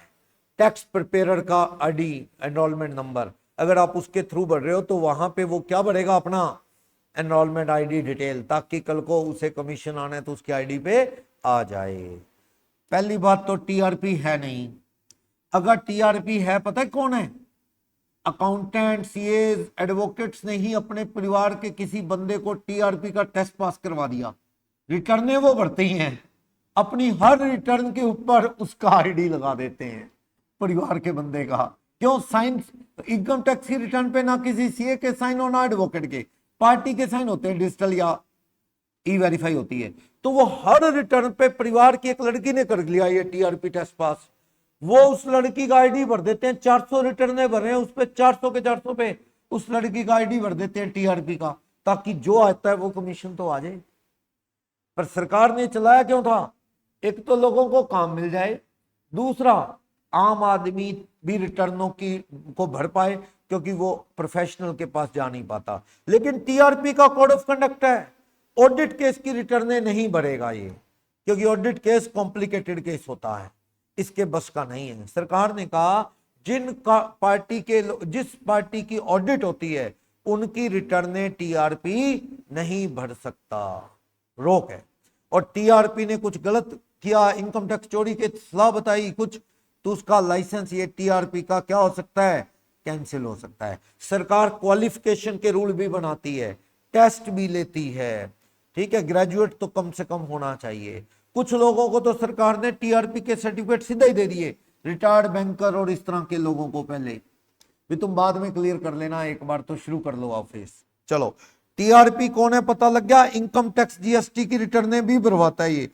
टैक्स प्रिपेरर का आईडी, एनरोलमेंट नंबर, अगर आप उसके थ्रू भर रहे हो तो वहां पे वो क्या भरेगा, अपना एनरोलमेंट आईडी डिटेल, ताकि कल को उसे कमीशन आना है तो उसकी आईडी पे आ जाए। पहली बात तो टीआरपी है नहीं, अगर टीआरपी है, पता है कौन है? अकाउंटेंट, सीएज, एडवोकेट्स ने ही अपने परिवार के किसी बंदे को टीआरपी का टेस्ट पास करवा दिया। रिटर्न वो भरते ही हैं, अपनी हर रिटर्न के ऊपर उसका आईडी लगा देते हैं परिवार के बंदे का। क्यों? साइन इनकम टैक्स की रिटर्न पे ना किसी सीए के साइन हो ना एडवोकेट के, पार्टी के साइन होते हैं, डिजिटल या ई वेरीफाई होती है। तो वो हर रिटर्न पे परिवार की एक लड़की ने कर लिया ये टीआरपी टेस्ट पास, वो उस लड़की का आईडी भर देते हैं। 400 रिटर्न भर रहे हैं, उस पे 400 के 400 पे उस लड़की का आईडी भर देते हैं टीआरपी का, ताकि जो आता है वो कमीशन तो आ जाए। पर सरकार ने चलाया क्यों था? एक तो लोगों को काम मिल जाए, दूसरा आम आदमी भी रिटर्नों की को भर पाए, क्योंकि वो प्रोफेशनल के पास जा नहीं पाता। लेकिन टीआरपी का कोड ऑफ कंडक्ट है, ऑडिट केस की रिटर्नें नहीं भरेगा ये, क्योंकि ऑडिट केस कॉम्प्लिकेटेड केस होता है, इसके बस का नहीं है। सरकार ने कहा जिस पार्टी की ऑडिट होती है उनकी रिटर्नें टीआरपी नहीं भर सकता, रोक है। और टीआरपी ने कुछ गलत किया, इनकम टैक्स चोरी के सलाह बताई कुछ, तो उसका लाइसेंस ये टीआरपी का क्या हो सकता है? कैंसिल हो सकता है। सरकार क्वालिफिकेशन के रूल भी बनाती है, टेस्ट भी लेती है, ठीक है, ग्रेजुएट तो कम से कम होना चाहिए। कुछ लोगों को तो सरकार ने टीआरपी के सर्टिफिकेट सीधा ही दे दिए, रिटायर्ड बैंकर और इस तरह के लोगों को। पहले भी तुम बाद में क्लियर कर लेना, एक बार तो शुरू कर लो ऑफिस। चलो, टीआरपी कौन है पता लग गया। इनकम टैक्स जीएसटी की रिटर्नें भी भरवाता है ये।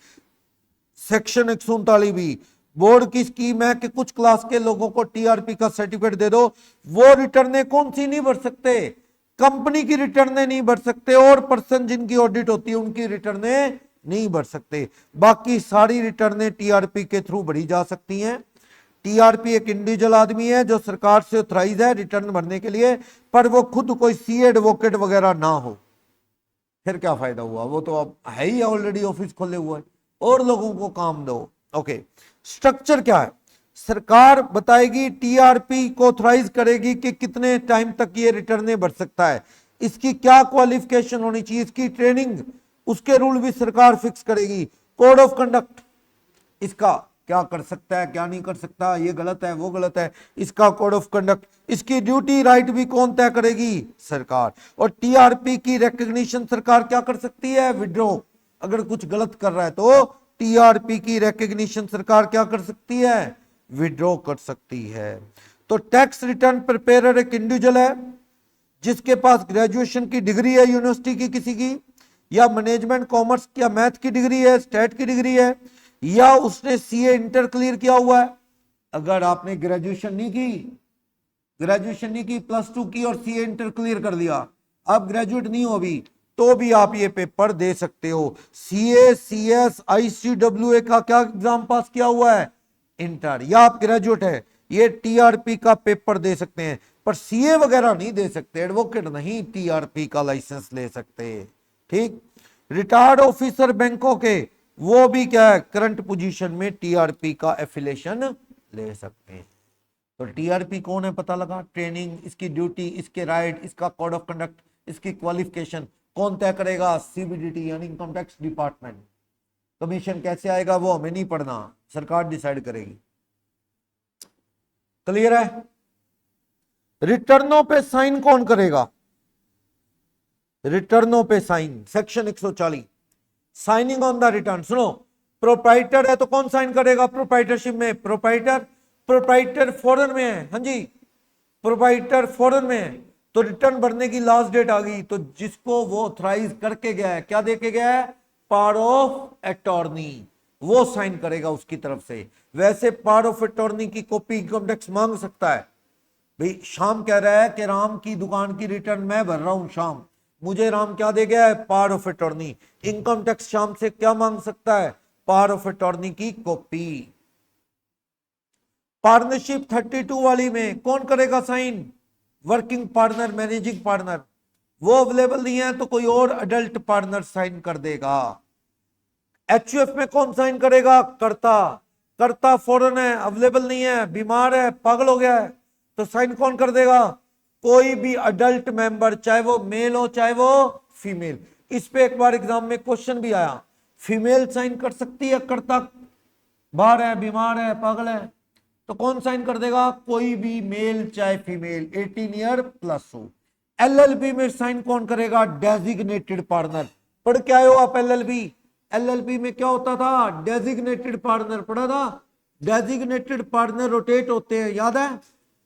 सेक्शन 139 भी बोर्ड की स्कीम है कि कुछ क्लास के लोगों को टीआरपी का सर्टिफिकेट दे दो। वो रिटर्नें कौन सी नहीं भर सकते? कंपनी की रिटर्नें नहीं भर सकते, और पर्सन जिनकी ऑडिट होती है उनकी रिटर्नें नहीं भर सकते। बाकी सारी रिटर्नें टीआरपी के थ्रू भरी जा सकती हैं। टीआरपी एक इंडिविजुअल आदमी है जो सरकार से ऑथराइज है रिटर्न भरने के लिए, पर वो खुद कोई सीए, एडवोकेट वगैरह ना हो। फिर क्या फायदा हुआ? वो तो अब है ही ऑलरेडी ऑफिस खोले हुए है, और लोगों को काम दो। ओके, स्ट्रक्चर क्या है? सरकार बताएगी, टीआरपी को ऑथराइज करेगी कि कितने टाइम तक ये रिटर्नें भर सकता है, इसकी क्या क्वालिफिकेशन होनी चाहिए, इसकी ट्रेनिंग, उसके रूल भी सरकार फिक्स करेगी। कोड ऑफ कंडक्ट, इसका क्या कर सकता है, क्या नहीं कर सकता, ये गलत है, वो गलत है, इसका कोड ऑफ कंडक्ट। इसकी ड्यूटी राइट भी कौन तय करेगी? सरकार। और टीआरपी की रिकॉग्निशन सरकार क्या कर सकती है? विड्रॉ। अगर कुछ गलत कर रहा है तो टीआरपी की रिकॉग्निशन सरकार क्या कर सकती है? विड्रॉ कर सकती है। तो टैक्स रिटर्न प्रिपेयरर एक इंडिविजुअल है जिसके पास ग्रेजुएशन की डिग्री है यूनिवर्सिटी की किसी की, या मैनेजमेंट, कॉमर्स या मैथ की डिग्री है, स्टेट की डिग्री है, या उसने सीए इंटर क्लियर किया हुआ है। अगर आपने ग्रेजुएशन नहीं की, +2 की और सीए इंटर क्लियर कर दिया, आप ग्रेजुएट नहीं हो अभी, तो भी आप ये पेपर दे सकते हो। सीए, सीएस, आईसीडब्ल्यूए का क्या एग्जाम पास किया हुआ है? इंटर, या आप ग्रेजुएट है, ये टीआरपी का पेपर दे सकते हैं। पर सीए वगैरह नहीं दे सकते, एडवोकेट नहीं टीआरपी का लाइसेंस ले सकते। ठीक, रिटायर्ड ऑफिसर बैंकों के, वो भी क्या है, करंट पोजीशन में टीआरपी का एफिलिएशन ले सकते हैं। तो टीआरपी कौन है पता लगा। ट्रेनिंग, इसकी ड्यूटी, इसके राइट, इसका कोड ऑफ कंडक्ट, इसकी क्वालिफिकेशन कौन तय करेगा? सीबीडीटी यानी इनकम टैक्स डिपार्टमेंट। कमीशन कैसे आएगा वो हमें नहीं पढ़ना, सरकार डिसाइड करेगी। क्लियर है? रिटर्नों पे साइन कौन करेगा? रिटर्नों पे sign, section 140, signing on the return. सुनो, प्रोप्राइटर है तो कौन साइन करेगा? प्रोप्राइटरशिप में प्रोप्राइटर फॉरेन में है, हाँ जी, प्रोप्राइटर फॉरेन में है, तो रिटर्न भरने की लास्ट डेट आ गई, तो जिसको वो ऑथराइज करके गया है, क्या देके गया है? पावर ऑफ अटॉर्नी, वो साइन करेगा उसकी तरफ से। वैसे पावर ऑफ अटॉर्नी की कॉपी इनकम टैक्स मांग सकता है। भाई श्याम कह रहा है कि राम की दुकान की रिटर्न मैं भर रहा हूं, श्याम, मुझे राम क्या दे गया है? Power of attorney. Income tax Shyam से क्या मांग सकता है? पावर ऑफ अटॉर्नी की कॉपी। पार्टनरशिप 32 वाली में कौन करेगा sign? Working partner, managing partner. वो अवेलेबल नहीं है तो कोई और अडल्ट पार्टनर साइन कर देगा। एचयूएफ में कौन साइन करेगा? कर्ता फॉरेन है, अवेलेबल नहीं है, बीमार है, पागल हो गया है, तो साइन कौन कर देगा? कोई भी अडल्ट मेंबर, चाहे वो मेल हो चाहे वो फीमेल। इस पे एक बार एग्जाम में क्वेश्चन भी आया, फीमेल साइन कर सकती है कर्ता, बाहर है, बीमार है, पागल है, तो कौन साइन कर देगा? कोई भी मेल चाहे फीमेल 18 ईयर प्लस हो। एलएलपी में साइन कौन करेगा? Designated partner. पढ़ के आए हो आप एलएलपी? एलएलपी में क्या होता था? डेजिग्नेटेड पार्टनर पढ़ा था। डेजिग्नेटेड पार्टनर रोटेट होते हैं, याद है?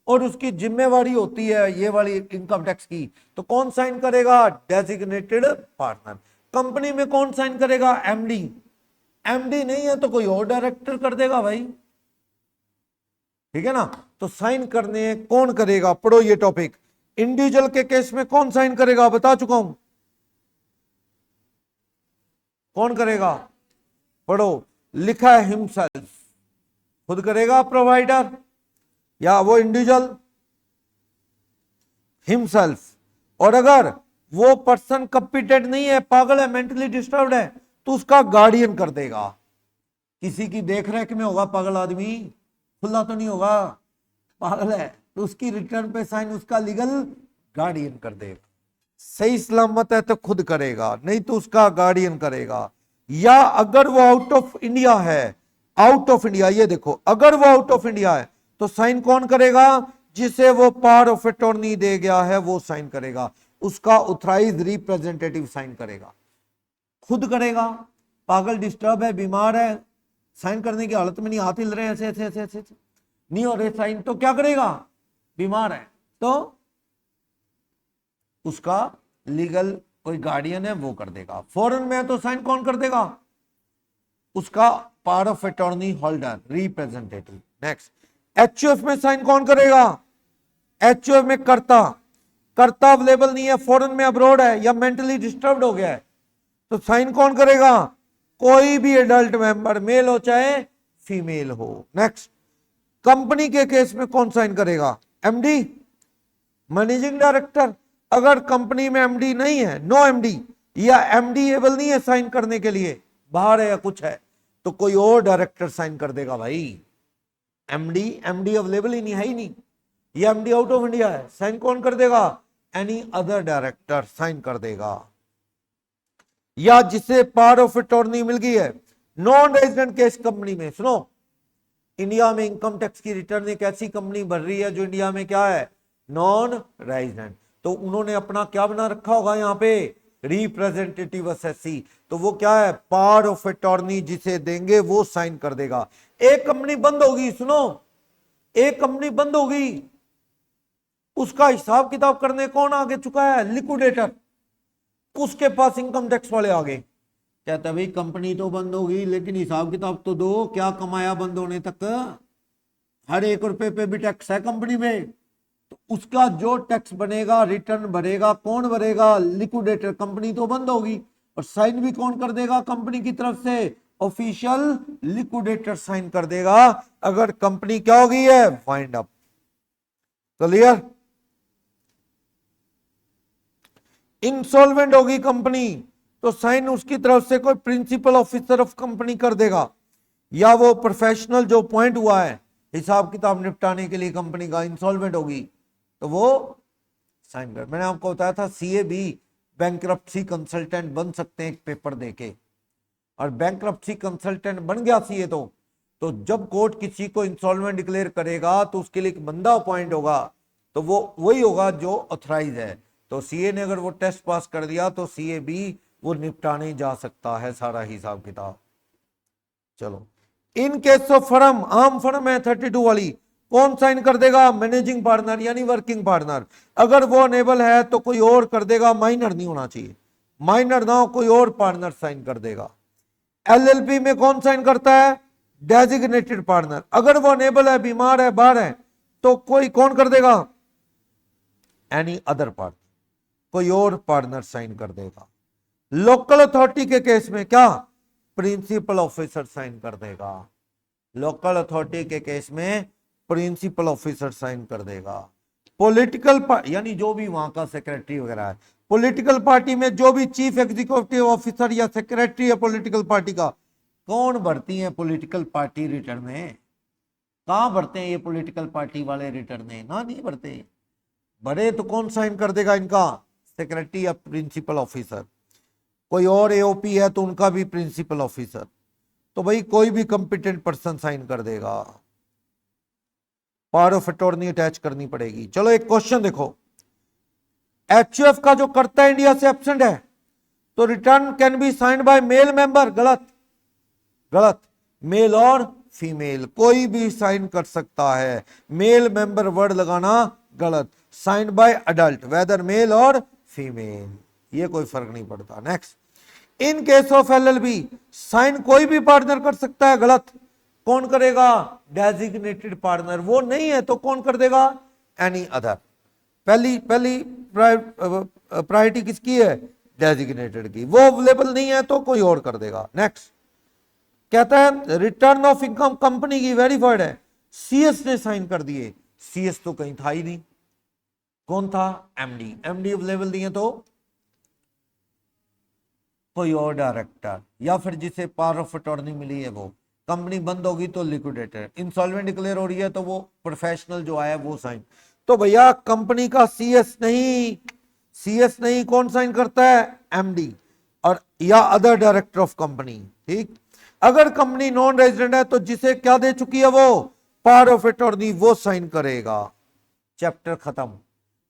और उसकी जिम्मेवारी होती है ये वाली इनकम टैक्स की। तो कौन साइन करेगा? Designated partner. कंपनी में कौन साइन करेगा? एमडी। एमडी नहीं है तो कोई और डायरेक्टर कर देगा भाई, ठीक है ना? तो साइन करने कौन करेगा? पढ़ो ये टॉपिक। इंडिविजुअल के केस में कौन साइन करेगा? बता चुका हूं, कौन करेगा? पढ़ो, लिखा है हिमसेल्फ। खुद करेगा प्रोवाइडर या वो इंडिविजुअल? हिमसेल्फ। और अगर वो पर्सन कॉम्पिटेंट नहीं है, पागल है, मेंटली डिस्टर्ब्ड है, तो उसका गार्डियन कर देगा। किसी की देखरेख में होगा पागल आदमी, खुला तो नहीं होगा, पागल है, तो उसकी रिटर्न पे साइन उसका लीगल गार्डियन कर देगा। सही सलामत है तो खुद करेगा, नहीं तो उसका गार्डियन करेगा। या अगर वो आउट ऑफ इंडिया है, आउट ऑफ इंडिया, ये देखो, अगर वो आउट ऑफ इंडिया है तो साइन कौन करेगा? जिसे वो पावर ऑफ अटॉर्नी दे गया है वो साइन करेगा, उसका ऑथराइज्ड रिप्रेजेंटेटिव साइन करेगा। खुद करेगा, पागल, डिस्टर्ब है, बीमार है, साइन करने की हालत में नहीं, हाथ हिल रहे हैं ऐसे ऐसे ऐसे ऐसे नहीं हो रहे साइन, तो क्या करेगा? बीमार है तो उसका लीगल कोई गार्डियन है वो कर देगा। फॉरेन में है तो साइन कौन कर देगा? उसका power of attorney holder, representative. Next, HUF में साइन कौन करेगा? एचयूएफ में कर्ता। कर्ता अवेलेबल नहीं है, फॉरेन में, अब्रॉड है, या मेंटली डिस्टर्ब्ड हो गया है, तो साइन कौन करेगा? कोई भी एडल्ट मेंबर, मेल हो चाहे फीमेल हो। नेक्स्ट, कंपनी के केस में कौन साइन करेगा? MD, managing director. अगर कंपनी में एमडी नहीं है, नो एमडी, या एमडी एबल नहीं है साइन करने के लिए, बाहर है या कुछ है, तो कोई और डायरेक्टर साइन कर देगा भाई। एमडी अवेलेबल ही नहीं है, ही नहीं, या एमडी आउट ऑफ इंडिया है, साइन कौन कर देगा? एनी अदर डायरेक्टर साइन कर देगा। या जिसे पावर ऑफ अटॉर्नी मिल गई है, नॉन रेजिडेंट केस कंपनी में, सुनो, इंडिया में इनकम टैक्स की रिटर्न एक ऐसी कंपनी भर रही है जो इंडिया में क्या है? नॉन रेजिडेंट, तो उन्होंने अपना क्या बना रखा होगा यहाँ पे? Representative assessee. तो वो क्या है? पावर ऑफ अटॉर्नी जिसे देंगे वो साइन कर देगा। एक कंपनी बंद होगी, सुनो, एक कंपनी बंद होगी, उसका हिसाब किताब करने कौन आगे चुका है? लिक्विडेटर। उसके पास इनकम टैक्स वाले आ गए, कहता है भाई कंपनी तो बंद होगी लेकिन हिसाब किताब तो दो, क्या कमाया बंद होने तक? हर 1 रुपए पे भी टैक्स है कंपनी में, तो उसका जो टैक्स बनेगा, रिटर्न भरेगा, कौन भरेगा? लिक्विडेटर। कंपनी तो बंद होगी, और साइन भी कौन कर देगा कंपनी की तरफ से? ऑफिशियल लिक्विडेटर साइन कर देगा, अगर कंपनी क्या हो गई है? Wind up. क्लियर? इंसॉल्वेंट होगी कंपनी तो साइन उसकी तरफ से कोई प्रिंसिपल ऑफिसर ऑफ कंपनी कर देगा, या वो प्रोफेशनल जो अपॉइंट हुआ है हिसाब किताब निपटाने के लिए कंपनी का, इंसॉल्वेंट होगी तो वो साइन कर। मैंने आपको बताया था सीए भी बैंक्रप्सी कंसल्टेंट बन सकते हैं एक पेपर देके, और बैंक्रप्सी कंसल्टेंट बन गया सीए तो जब कोर्ट किसी को इंसॉल्वेंट डिक्लेयर करेगा तो उसके लिए एक बंदा अपॉइंट होगा, तो वो वही होगा जो ऑथराइज है। तो सीए ने अगर वो टेस्ट पास कर दिया तो सीए भी वो निपटाने जा सकता है सारा हिसाब किताब। चलो, इन केस ऑफ फर्म, आम फर्म है 32 वाली, कौन साइन कर देगा? मैनेजिंग पार्टनर यानी वर्किंग पार्टनर। अगर वो अनेबल है तो कोई और कर देगा, माइनर नहीं होना चाहिए, माइनर ना हो, कोई और पार्टनर साइन कर देगा। एलएलपी में कौन साइन करता है? Designated partner. अगर वो अनेबल है, बीमार है, बाहर है, तो कोई कौन कर देगा? एनी अदर पार्टनर, कोई और पार्टनर साइन कर देगा। लोकल अथॉरिटी के केस में क्या? प्रिंसिपल ऑफिसर साइन कर देगा। लोकल अथॉरिटी के केस में प्रिंसिपल ऑफिसर साइन कर देगा। पॉलिटिकल यानी जो भी वहां का सेक्रेटरी वगैरह है, पॉलिटिकल पार्टी में जो भी चीफ एग्जीक्यूटिव ऑफिसर या सेक्रेटरी है पॉलिटिकल पार्टी का, कौन भरती है पॉलिटिकल पार्टी रिटर्न में? कहां भरते हैं ये पॉलिटिकल पार्टी वाले रिटर्न में? ना, नहीं भरते। भरे तो कौन साइन कर देगा इनका? सेक्रेटरी या प्रिंसिपल ऑफिसर। कोई और एओपी है तो उनका भी प्रिंसिपल ऑफिसर। तो भाई कोई भी कंपिटेंट पर्सन साइन कर देगा। पावर ऑफ अटॉर्नी अटैच करनी पड़ेगी। चलो एक क्वेश्चन देखो, एचयूएफ का जो करता है इंडिया से एब्सेंट है, तो return can be signed by male member, गलत, गलत, मेल और फीमेल कोई भी साइन कर सकता है, मेल मेंबर वर्ड लगाना गलत, signed by adult whether male और फीमेल, ये कोई फर्क नहीं पड़ता। Next, in case of LLB sign कोई भी पार्टनर कर सकता है, गलत, कौन करेगा, डेजिग्नेटेड पार्टनर, वो नहीं है तो कौन कर देगा, एनी अदर। पहली पहली प्रायोरिटी किसकी है, डेजिग्नेटेड की, वो अवेलेबल नहीं है तो कोई और कर देगा। नेक्स्ट कहता है रिटर्न ऑफ इनकम कंपनी की वेरीफाइड है, सीएस ने साइन कर दिए, सीएस तो कहीं था ही नहीं, कौन था, एमडी, एमडी अवेलेबल नहीं है तो कोई और डायरेक्टर, या फिर जिसे पावर ऑफ अटॉर्नी मिली है वो, कंपनी बंद होगी तो लिक्विडेटर, इंसॉल्वेंट डिक्लेयर हो रही है तो वो प्रोफेशनल जो आया वो साइन, तो भैया कंपनी का सीएस नहीं, सीएस नहीं, कौन साइन करता है, एमडी और या अदर डायरेक्टर ऑफ कंपनी। ठीक, अगर कंपनी नॉन रेजिडेंट है तो जिसे क्या दे चुकी है वो पावर ऑफ अटॉर्नी, वो साइन करेगा, चैप्टर खत्म।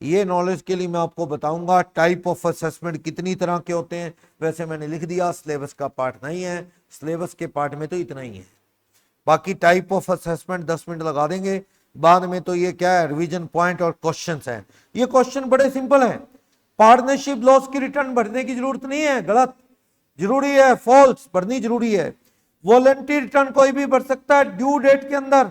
ये नॉलेज के लिए मैं आपको बताऊंगा टाइप ऑफ असेसमेंट कितनी तरह के होते हैं, वैसे मैंने लिख दिया, सिलेबस का पार्ट नहीं है, सिलेबस के पार्ट में तो इतना ही है, बाकी टाइप ऑफ असेसमेंट 10 मिनट लगा देंगे, बाद में तो ये क्या है, रिवीजन पॉइंट और क्वेश्चंस हैं। ये क्वेश्चन बड़े सिंपल है, पार्टनरशिप लॉस की रिटर्न भरने की जरूरत नहीं है, गलत, जरूरी है, फॉल्स, भरनी जरूरी है। वॉलंटरी रिटर्न कोई भी भर सकता है ड्यू डेट के अंदर,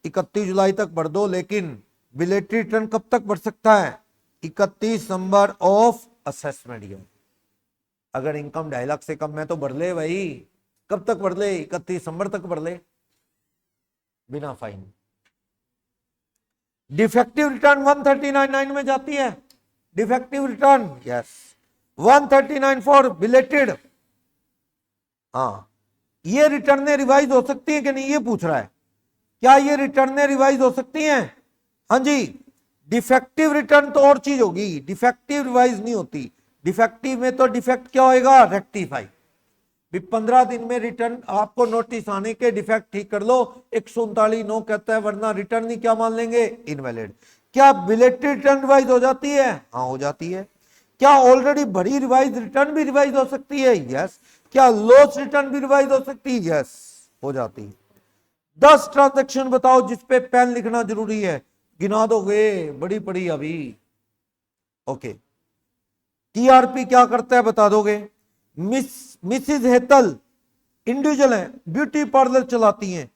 31 जुलाई तक भर दो, लेकिन बिलेटरी रिटर्न कब तक भर सकता है, 31 नंबर ऑफ असेसमेंट ईयर। अगर इनकम 2.5 लाख से कम है तो भर ले भाई, कब तक भर ले, 31 दिसंबर तक भर ले बिना फाइन। डिफेक्टिव रिटर्न 139.9 में जाती है, defective return, yes, 139 for belated. हाँ, ये रिटर्न रिवाइज हो सकती है कि नहीं, ये पूछ रहा है, क्या ये रिटर्न रिवाइज हो सकती हैं, हाँ जी। डिफेक्टिव रिटर्न तो और चीज होगी, डिफेक्टिव रिवाइज नहीं होती, डिफेक्टिव में तो डिफेक्ट क्या होएगा, रेक्टिफाई, 15 दिन में रिटर्न आपको नोटिस आने के डिफेक्ट ठीक कर लो, 139(9) कहता है, वरना रिटर्न ही क्या मान लेंगे, इनवैलिड। क्या बिलेटेड रिटर्न रिवाइज हो जाती है, हाँ हो जाती है। क्या ऑलरेडी भरी रिवाइज रिटर्न भी रिवाइज हो सकती है, यस। क्या लॉस रिटर्न भी रिवाइज हो सकती है, यस, हो जाती है। 10 ट्रांजैक्शन बताओ जिसपे पेन लिखना जरूरी है, गिना दोगे, बड़ी पड़ी अभी, ओके। टीआरपी क्या करता है बता दोगे। मिसिज हेतल इंडिविजुअल है, ब्यूटी पार्लर चलाती हैं,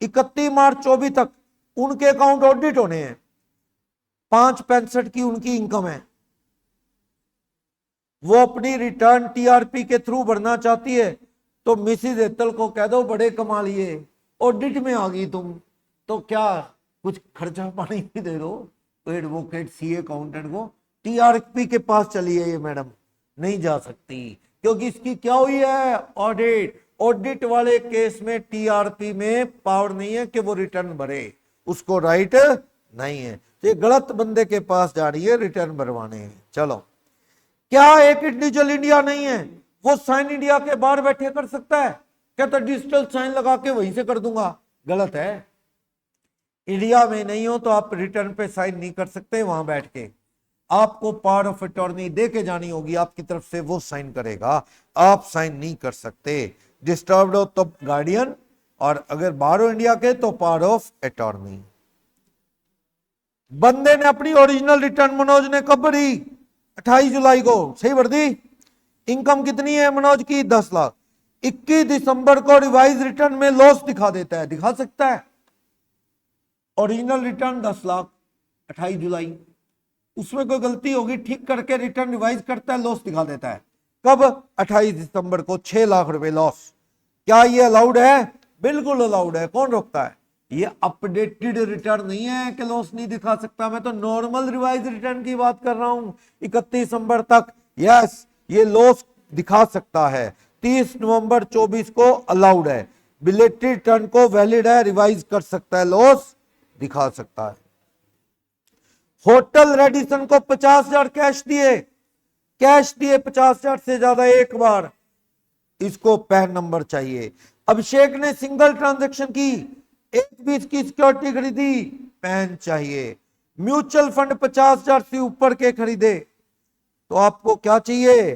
31 मार्च 24 तक उनके अकाउंट ऑडिट होने हैं, 5.65 की उनकी इनकम है, वो अपनी रिटर्न टीआरपी के थ्रू भरना चाहती है, तो मिसिज हेतल को कह दो बड़े कमा लिए, ऑडिट में आ गई तुम, तो क्या कुछ खर्चा पानी भी दे दो, एडवोकेट सीए अकाउंटेंट को, टीआरपी के पास चली है ये मैडम, नहीं जा सकती, क्योंकि इसकी क्या हुई है, ऑडिट। ऑडिट वाले केस में टीआरपी में पावर नहीं है कि वो रिटर्न भरे, उसको राइट नहीं है, तो ये गलत बंदे के पास जा रही है रिटर्न भरवाने। चलो, क्या एक इंडिविजुअल इंडिया नहीं है, वो साइन इंडिया के बाहर बैठे कर सकता है, क्या तो डिजिटल साइन लगा के वहीं से कर दूंगा, गलत है। इंडिया में नहीं हो तो आप रिटर्न पे साइन नहीं कर सकते, वहां बैठ के आपको पावर ऑफ अटॉर्नी दे के जानी होगी आपकी तरफ से, वो साइन करेगा, आप साइन नहीं कर सकते। डिस्टर्ब्ड हो तो गार्डियन, और अगर बाहर हो इंडिया के तो पावर ऑफ अटॉर्नी। बंदे ने अपनी ओरिजिनल रिटर्न मनोज ने कब भरी, 28 जुलाई को, सही भर दी। इनकम कितनी है मनोज की, 10 लाख। 21 दिसंबर को रिवाइज रिटर्न में लॉस दिखा देता है, दिखा सकता है, ओरिजिनल रिटर्न 10 लाख, 28 जुलाई, उसमें कोई गलती होगी, ठीक करके रिटर्न रिवाइज करता है, लॉस दिखा देता है, कब, 28 दिसंबर को, 6 लाख रुपए लॉस। क्या ये अलाउड है, बिल्कुल अलाउड है, कौन रोकता है। ये अपडेटेड रिटर्न नहीं है कि लॉस नहीं दिखा सकता, मैं तो नॉर्मल रिवाइज रिटर्न की बात कर रहा हूं, 31 दिसंबर तक, यस, ये लॉस दिखा सकता है। 30 नवंबर 24 को अलाउड है, बिलेटेड रिटर्न को वैलिड है, रिवाइज कर सकता है, लॉस दिखा सकता है। होटल रेडिसन को 50,000 कैश दिए, 50,000 से ज्यादा एक बार, इसको पैन नंबर चाहिए। अभिषेक ने सिंगल ट्रांजैक्शन की, एक भी इसकी सिक्योरिटी खरीदी, पैन चाहिए। म्यूचुअल फंड 50,000 से ऊपर के खरीदे तो आपको क्या चाहिए?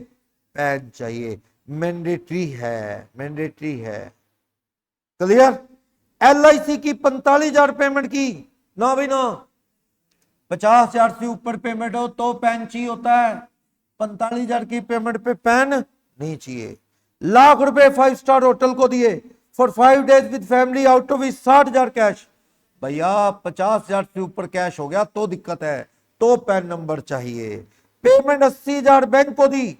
पैन चाहिए। मैंडेटरी है, मैंडेटरी है। क्लियर? LIC की 45,000 पेमेंट की ना भाई ना, 50,000 से ऊपर पेमेंट हो तो पैन चाहिए होता है, 45,000 की पेमेंट पे पैन नहीं चाहिए। लाख रुपए 5 स्टार होटल को दिए for 5 days with family, out of 60,000 cash. भैया 50,000 से ऊपर कैश हो गया तो दिक्कत है, तो पैन नंबर चाहिए। पेमेंट 80,000 बैंक को दी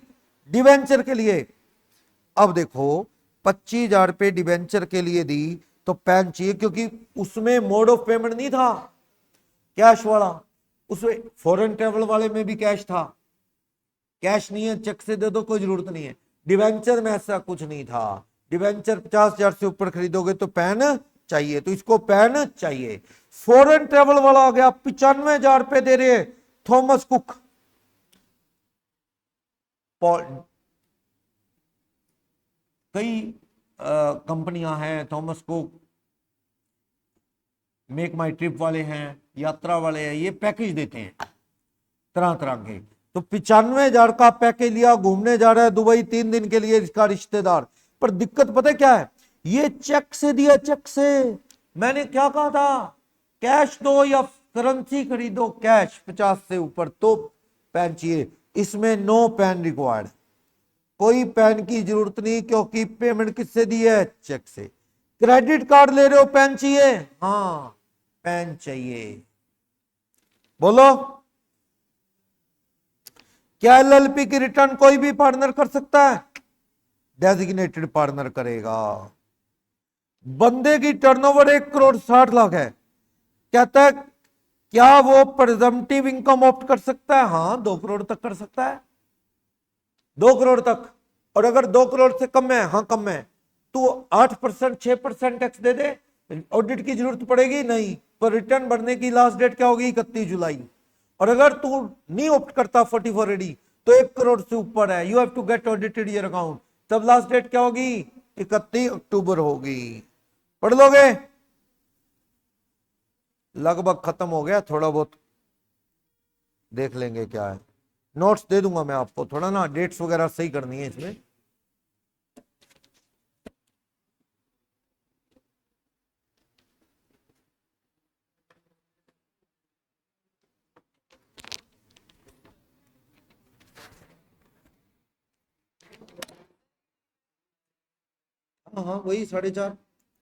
डिवेंचर के लिए। अब देखो 25,000 पे डिवेंचर के लिए दी तो पैन चाहिए, क्योंकि उसमें मोड ऑफ पेमेंट नहीं था कैश वाला, उसमें फॉरेन ट्रेवल वाले में भी कैश था। कैश नहीं है, चेक से दे दो, कोई जरूरत नहीं है। डिवेंचर में ऐसा कुछ नहीं था। डिवेंचर 50,000 से ऊपर खरीदोगे तो पैन चाहिए, तो इसको पैन चाहिए। फॉरेन ट्रेवल वाला आ गया, 95,000 पे दे रहे थॉमस कुक, कई कंपनियां हैं, थॉमस कुक, मेक माई ट्रिप वाले हैं, यात्रा वाले हैं, ये पैकेज देते हैं तरह तरह के। तो 95,000 का पैकेज लिया, घूमने जा रहा है दुबई 3 दिन के लिए इसका रिश्तेदार। पर दिक्कत पता है क्या है? ये चेक से दिया, चेक से। मैंने क्या कहा था? कैश दो या करेंसी खरीदो, कैश 50 से ऊपर तो पैन चाहिए। इसमें नो पैन रिक्वायर्ड, कोई पैन की जरूरत नहीं, क्योंकि पेमेंट किससे दी है? चेक से। क्रेडिट कार्ड ले रहे हो, पैन चाहिए? हाँ पैन चाहिए। बोलो, क्या LLP की रिटर्न कोई भी पार्टनर कर सकता है? डेजिग्नेटेड पार्टनर करेगा। बंदे की टर्नओवर 1,60,00,000 है, कहता है क्या वो प्रिजम्पटिव इनकम ऑप्ट कर सकता है? हाँ 2 करोड़ तक कर सकता है, 2 करोड़ तक। और अगर 2 करोड़ से कम है, हाँ कम है, तो 8% 6% टैक्स दे दे, ऑडिट की जरूरत पड़ेगी नहीं। पर रिटर्न भरने की लास्ट डेट क्या होगी? 31 जुलाई। और अगर तू नहीं ऑप्ट करता 44AD तो 1 करोड़ से ऊपर है, you have to get audited your account, तब लास्ट डेट क्या होगी? 31 अक्टूबर होगी। पढ़ लोगे? लगभग खत्म हो गया, थोड़ा बहुत देख लेंगे क्या है। नोट्स दे दूंगा मैं आपको, थोड़ा ना डेट्स वगैरह सही करनी है इसमें। हाँ हाँ वही 4.5।